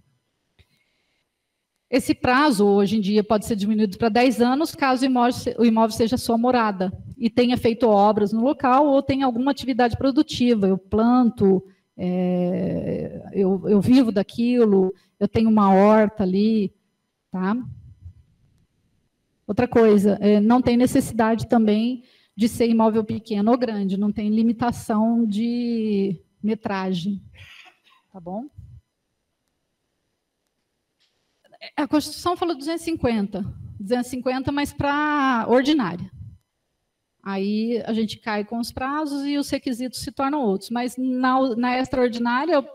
Esse prazo, hoje em dia, pode ser diminuído para 10 anos, caso o imóvel seja sua morada e tenha feito obras no local ou tenha alguma atividade produtiva. Eu planto, eu vivo daquilo, eu tenho uma horta ali, tá? Outra coisa, não tem necessidade também de ser imóvel pequeno ou grande, não tem limitação de metragem, tá bom? A Constituição fala 250, mas para ordinária. Aí a gente cai com os prazos e os requisitos se tornam outros, mas na extraordinária eu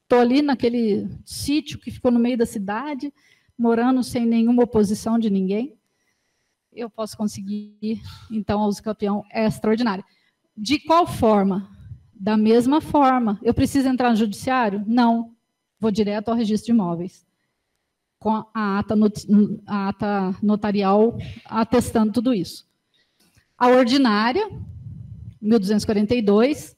estou ali naquele sítio que ficou no meio da cidade, morando sem nenhuma oposição de ninguém, eu posso conseguir, então, a uso capião extraordinária. De qual forma? Da mesma forma. Eu preciso entrar no judiciário? Não. Vou direto ao registro de imóveis, com a ata notarial atestando tudo isso. A ordinária, 1242,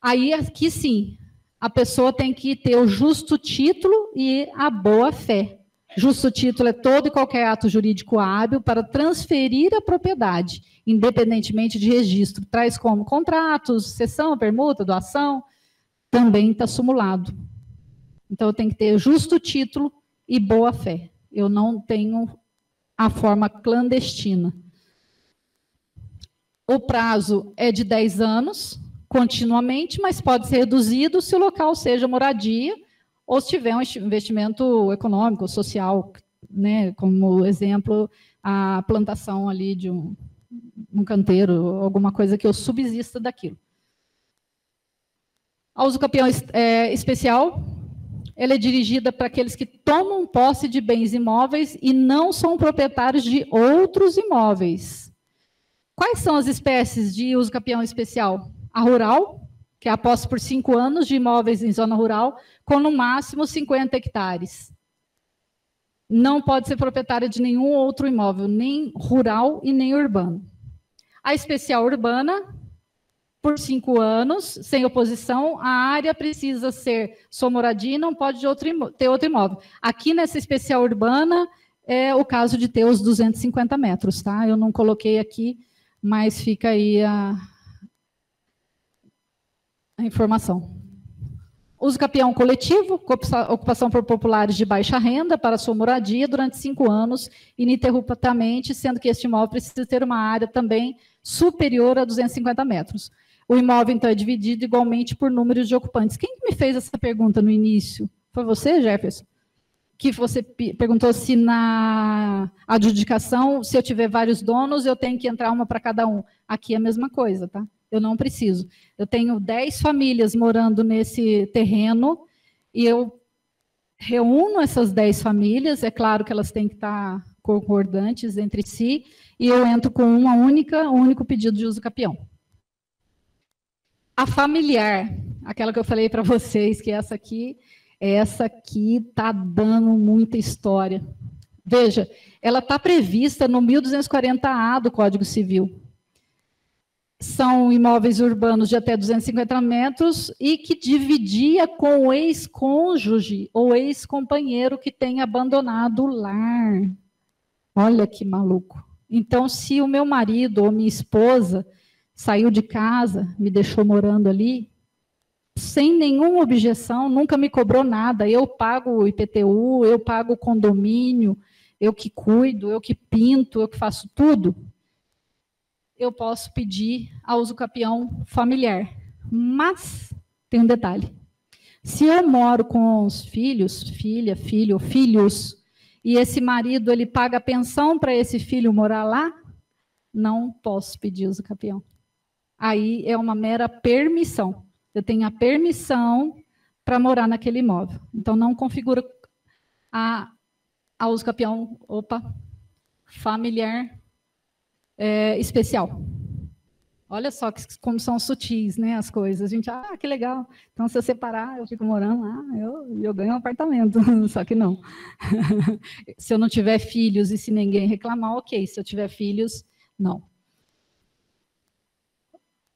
aí aqui sim, a pessoa tem que ter o justo título e a boa-fé. Justo título é todo e qualquer ato jurídico hábil para transferir a propriedade, independentemente de registro. Traz como contratos, cessão, permuta, doação, também está sumulado. Então, eu tenho que ter justo título e boa-fé. Eu não tenho a forma clandestina. O prazo é de 10 anos, continuamente, mas pode ser reduzido se o local seja moradia ou se tiver um investimento econômico, social, né, como exemplo, a plantação ali de um canteiro, alguma coisa que eu subsista daquilo. A uso capião especial, ela é dirigida para aqueles que tomam posse de bens imóveis e não são proprietários de outros imóveis. Quais são as espécies de uso capião especial? A rural, que é a posse por 5 anos de imóveis em zona rural, com no máximo 50 hectares. Não pode ser proprietária de nenhum outro imóvel, nem rural e nem urbano. A especial urbana, por 5 anos, sem oposição, a área precisa ser sua moradia e não pode ter outro imóvel. Aqui nessa especial urbana, é o caso de ter os 250 metros, tá? Eu não coloquei aqui, mas fica aí a informação. Uso capião coletivo, ocupação por populares de baixa renda para sua moradia durante 5 anos, ininterruptamente, sendo que este imóvel precisa ter uma área também superior a 250 metros. O imóvel, então, é dividido igualmente por número de ocupantes. Quem me fez essa pergunta no início? Foi você, Jefferson? que você perguntou se na adjudicação, se eu tiver vários donos, eu tenho que entrar uma para cada um. Aqui é a mesma coisa, tá? Eu não preciso. Eu tenho 10 famílias morando nesse terreno e eu reúno essas 10 famílias, é claro que elas têm que estar concordantes entre si, e eu entro com um único pedido de uso capião. A familiar, aquela que eu falei para vocês, que essa aqui está dando muita história. Veja, ela está prevista no 1240A do Código Civil. São imóveis urbanos de até 250 metros e que dividia com o ex-cônjuge ou ex-companheiro que tem abandonado o lar. Olha que maluco. Então, se o meu marido ou minha esposa saiu de casa, me deixou morando ali, sem nenhuma objeção, nunca me cobrou nada, eu pago o IPTU, eu pago o condomínio, eu que cuido, eu que pinto, eu que faço tudo, eu posso pedir a uso capião familiar. Mas tem um detalhe. Se eu moro com os filhos, filha, filho, filhos, e esse marido ele paga a pensão para esse filho morar lá, não posso pedir uso capião. Aí é uma mera permissão. Eu tenho a permissão para morar naquele imóvel. Então, não configura a uso capião, familiar especial. Olha só como são sutis, né, as coisas. A gente, que legal. Então, se eu separar, eu fico morando lá, eu ganho um apartamento. Só que não. Se eu não tiver filhos e se ninguém reclamar, ok. Se eu tiver filhos, não.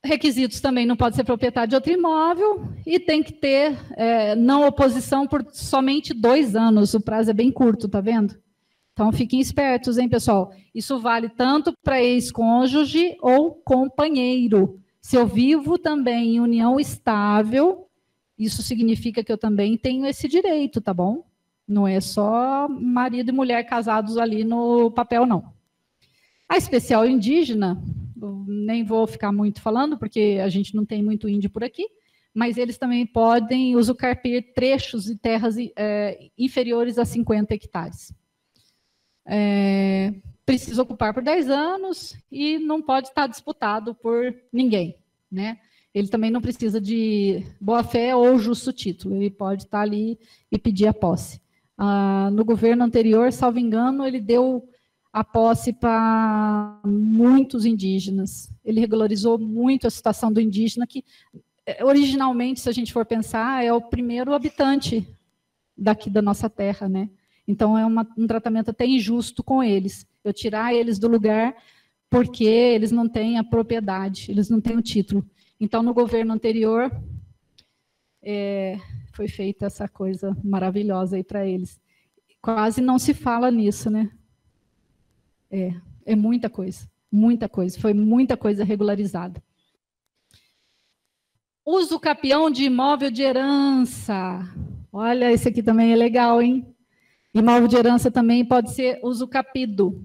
Requisitos também: não pode ser proprietário de outro imóvel e tem que ter não oposição por somente 2 anos. O prazo é bem curto, tá vendo? Então, fiquem espertos, hein, pessoal? Isso vale tanto para ex-cônjuge ou companheiro. Se eu vivo também em união estável, isso significa que eu também tenho esse direito, tá bom? Não é só marido e mulher casados ali no papel, não. A especial indígena, nem vou ficar muito falando, porque a gente não tem muito índio por aqui, mas eles também podem usucarpir trechos de terras inferiores a 50 hectares. Precisa ocupar por 10 anos e não pode estar disputado por ninguém, né? Ele também não precisa de boa-fé ou justo título, ele pode estar ali e pedir a posse. No governo anterior, salvo engano, ele deu a posse para muitos indígenas. Ele regularizou muito a situação do indígena, que originalmente, se a gente for pensar, é o primeiro habitante daqui da nossa terra, né? Então, é um tratamento até injusto com eles. Eu tirar eles do lugar porque eles não têm a propriedade, eles não têm o título. Então, no governo anterior, foi feita essa coisa maravilhosa aí para eles. Quase não se fala nisso, né? É muita coisa, foi muita coisa regularizada. Uso capião de imóvel de herança. Olha, esse aqui também é legal, hein? Imóvel de herança também pode ser usucapido.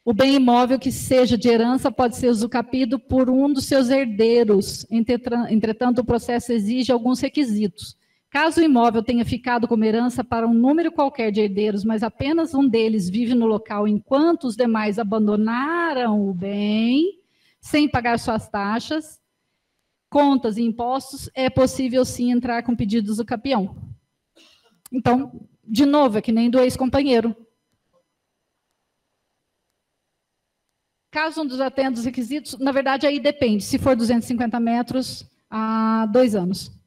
O bem imóvel que seja de herança pode ser usucapido por um dos seus herdeiros. Entretanto, o processo exige alguns requisitos. Caso o imóvel tenha ficado como herança para um número qualquer de herdeiros, mas apenas um deles vive no local enquanto os demais abandonaram o bem, sem pagar suas taxas, contas e impostos, é possível sim entrar com pedido de usucapião. Então, de novo, é que nem do ex-companheiro. Caso um dos atenda os requisitos, na verdade, aí depende. Se for 250 metros, a 2 anos.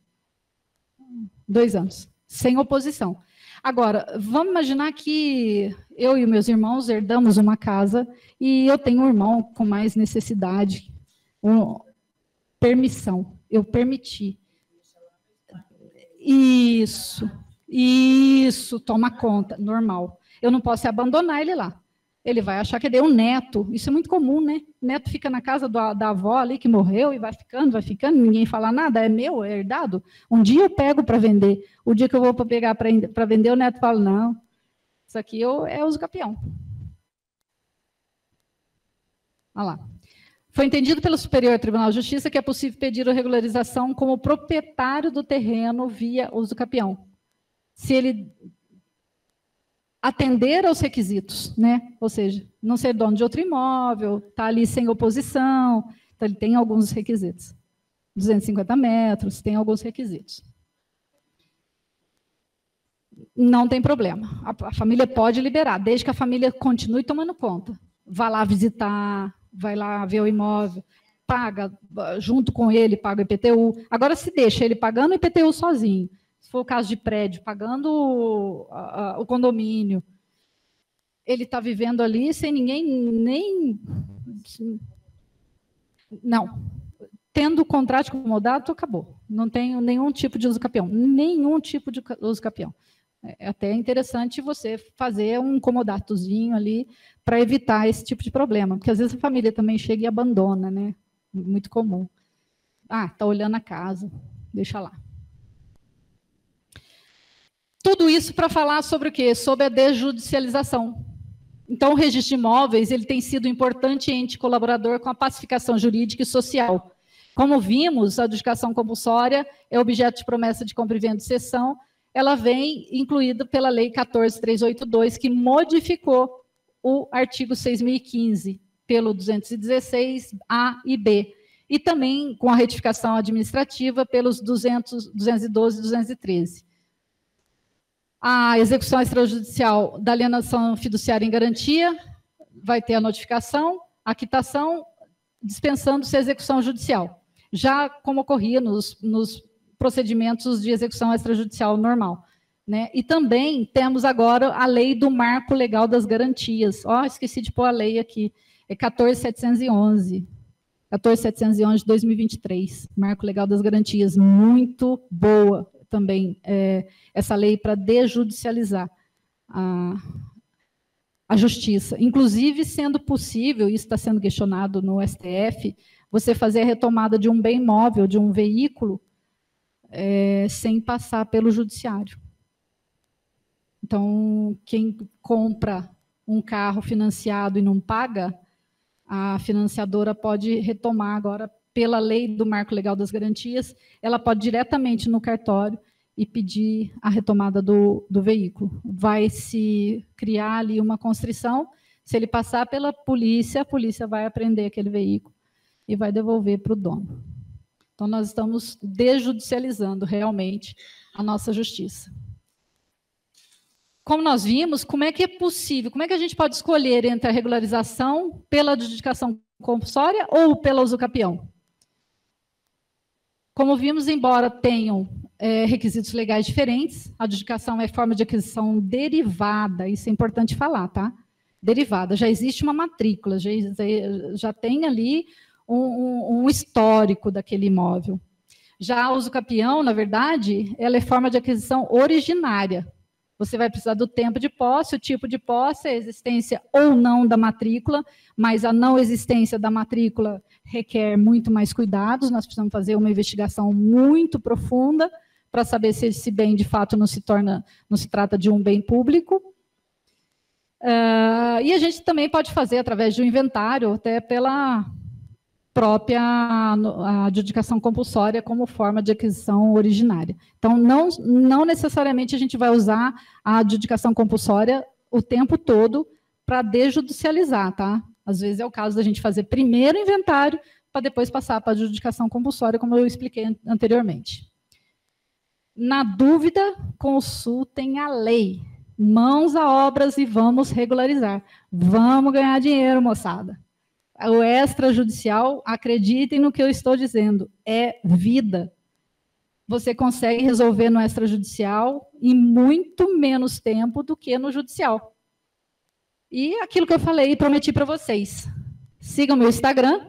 2 anos, sem oposição. Agora, vamos imaginar que eu e meus irmãos herdamos uma casa e eu tenho um irmão com mais necessidade. Permissão, eu permiti. Isso, toma conta, normal. Eu não posso abandonar ele lá. Ele vai achar que ele é um neto. Isso é muito comum, né? O neto fica na casa da avó ali que morreu e vai ficando, ninguém fala nada, é meu, é herdado. Um dia eu pego para vender. O dia que eu vou pegar para vender, o neto fala, não, isso aqui é uso capião. Olha lá. Foi entendido pelo Superior Tribunal de Justiça que é possível pedir a regularização como proprietário do terreno via uso capião. Se ele atender aos requisitos, né? Ou seja, não ser dono de outro imóvel, tá ali sem oposição, então ele tem alguns requisitos. 250 metros, tem alguns requisitos. Não tem problema. A família pode liberar, desde que a família continue tomando conta. Vá lá visitar, vai lá ver o imóvel, paga, junto com ele, paga o IPTU. Agora, se deixa ele pagando o IPTU sozinho, se for o caso de prédio, pagando o condomínio, ele está vivendo ali sem ninguém nem... Não. Tendo o contrato de comodato, acabou. Não tenho nenhum tipo de uso capião. Nenhum tipo de uso capião. É até interessante você fazer um comodatozinho ali para evitar esse tipo de problema, porque às vezes a família também chega e abandona, né? Muito comum. Ah, está olhando a casa, deixa lá. Tudo isso para falar sobre o quê? Sobre a desjudicialização. Então, o registro de imóveis ele tem sido um importante ente colaborador com a pacificação jurídica e social. Como vimos, a adjudicação compulsória é objeto de promessa de compra e venda de cessão, ela vem incluída pela Lei 14.382, que modificou o artigo 6.015, pelo 216A e B, e também com a retificação administrativa pelos 212 e 213. A execução extrajudicial da alienação fiduciária em garantia vai ter a notificação, a quitação, dispensando-se a execução judicial, já como ocorria nos procedimentos de execução extrajudicial normal. Né? E também temos agora a lei do marco legal das garantias. Esqueci de pôr a lei aqui. É 14.711. 14.711 de 2023. Marco legal das garantias. Muito boa também essa lei para desjudicializar a justiça. Inclusive, sendo possível, isso está sendo questionado no STF, você fazer a retomada de um bem móvel, de um veículo, sem passar pelo judiciário. Então, quem compra um carro financiado e não paga, a financiadora pode retomar agora, pela lei do marco legal das garantias, ela pode diretamente no cartório e pedir a retomada do veículo. Vai se criar ali uma constrição, se ele passar pela polícia, a polícia vai apreender aquele veículo e vai devolver para o dono. Então, nós estamos desjudicializando realmente a nossa justiça. Como nós vimos, como é que é possível, como é que a gente pode escolher entre a regularização pela adjudicação compulsória ou pela usucapião? Como vimos, embora tenham requisitos legais diferentes, a adjudicação é forma de aquisição derivada, isso é importante falar, tá? Derivada, já existe uma matrícula, já tem ali um histórico daquele imóvel. Já a usucapião, na verdade, ela é forma de aquisição originária. Você vai precisar do tempo de posse, o tipo de posse, a existência ou não da matrícula, mas a não existência da matrícula requer muito mais cuidados, nós precisamos fazer uma investigação muito profunda para saber se esse bem, de fato, não se trata de um bem público. E a gente também pode fazer através de um inventário, até pela própria adjudicação compulsória como forma de aquisição originária. Então, não necessariamente a gente vai usar a adjudicação compulsória o tempo todo para desjudicializar, tá? Às vezes é o caso da gente fazer primeiro o inventário para depois passar para a adjudicação compulsória, como eu expliquei anteriormente. Na dúvida, consultem a lei. Mãos a obras e vamos regularizar. Vamos ganhar dinheiro, moçada. O extrajudicial, acreditem no que eu estou dizendo, é vida. Você consegue resolver no extrajudicial em muito menos tempo do que no judicial. E aquilo que eu falei e prometi para vocês. Sigam meu Instagram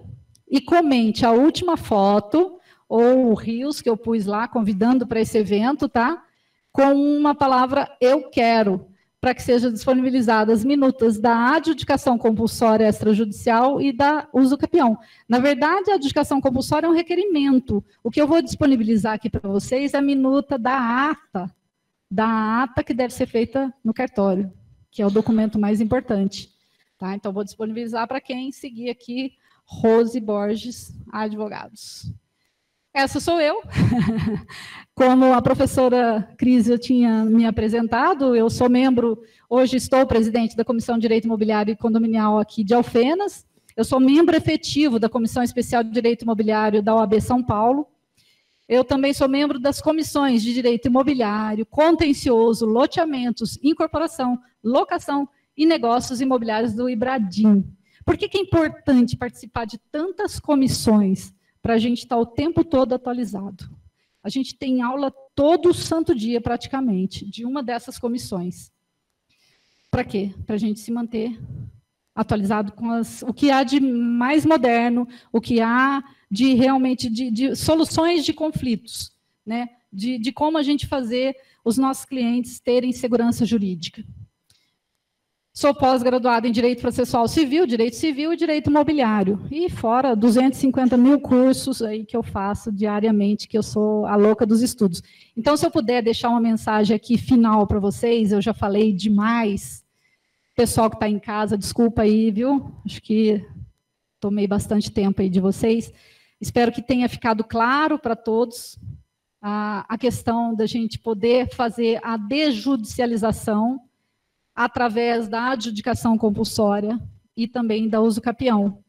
e comente a última foto ou o Reels que eu pus lá, convidando para esse evento, tá? Com uma palavra eu quero, para que sejam disponibilizadas minutas da adjudicação compulsória extrajudicial e da usucapião. Na verdade, a adjudicação compulsória é um requerimento. O que eu vou disponibilizar aqui para vocês é a minuta da ata que deve ser feita no cartório, que é o documento mais importante. Tá? Então, vou disponibilizar para quem seguir aqui, Rose Borges Advogados. Essa sou eu. Como a professora Cris já tinha me apresentado, eu sou membro, hoje estou presidente da Comissão de Direito Imobiliário e Condominial aqui de Alfenas. Eu sou membro efetivo da Comissão Especial de Direito Imobiliário da OAB São Paulo. Eu também sou membro das comissões de Direito Imobiliário, Contencioso, Loteamentos, Incorporação, Locação e Negócios Imobiliários do IBRADIM. Por que é importante participar de tantas comissões para a gente estar o tempo todo atualizado? A gente tem aula todo santo dia, praticamente, de uma dessas comissões. Para quê? Para a gente se manter atualizado com o que há de mais moderno, o que há de realmente de soluções de conflitos, né? De como a gente fazer os nossos clientes terem segurança jurídica. Sou pós-graduada em Direito Processual Civil, Direito Civil e Direito Imobiliário. E fora 250 mil cursos aí que eu faço diariamente, que eu sou a louca dos estudos. Então, se eu puder deixar uma mensagem aqui final para vocês, eu já falei demais. Pessoal que está em casa, desculpa aí, viu? Acho que tomei bastante tempo aí de vocês. Espero que tenha ficado claro para todos a questão da gente poder fazer a desjudicialização através da adjudicação compulsória e também da uso capião.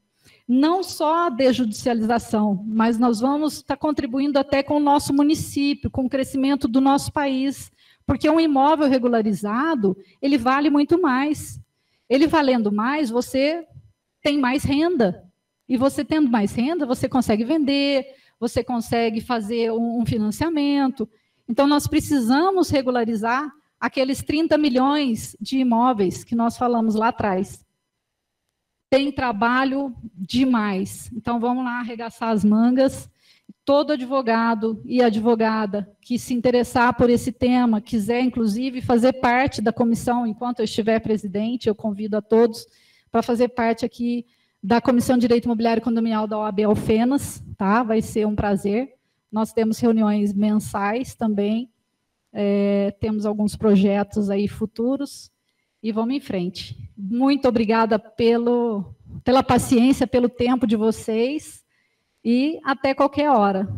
Não só a desjudicialização, mas nós vamos estar contribuindo até com o nosso município, com o crescimento do nosso país, porque um imóvel regularizado, ele vale muito mais. Ele valendo mais, você tem mais renda. E você tendo mais renda, você consegue vender, você consegue fazer um financiamento. Então, nós precisamos regularizar aqueles 30 milhões de imóveis que nós falamos lá atrás. Tem trabalho demais. Então, vamos lá arregaçar as mangas. Todo advogado e advogada que se interessar por esse tema, quiser, inclusive, fazer parte da comissão, enquanto eu estiver presidente, eu convido a todos para fazer parte aqui da Comissão de Direito Imobiliário e Condominial da OAB Alfenas, tá? Vai ser um prazer. Nós temos reuniões mensais também, temos alguns projetos aí futuros e vamos em frente. Muito obrigada pela paciência, pelo tempo de vocês e até qualquer hora.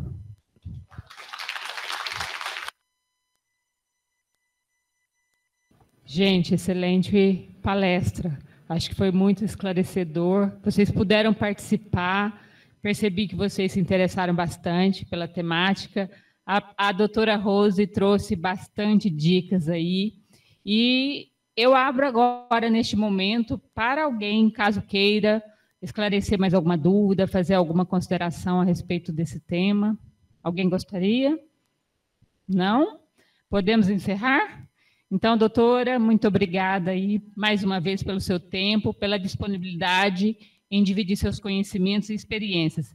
Gente, excelente palestra. Acho que foi muito esclarecedor. Vocês puderam participar, percebi que vocês se interessaram bastante pela temática. A doutora Rose trouxe bastante dicas aí. E eu abro agora, neste momento, para alguém, caso queira esclarecer mais alguma dúvida, fazer alguma consideração a respeito desse tema. Alguém gostaria? Não? Podemos encerrar? Então, doutora, muito obrigada aí, mais uma vez, pelo seu tempo, pela disponibilidade em dividir seus conhecimentos e experiências.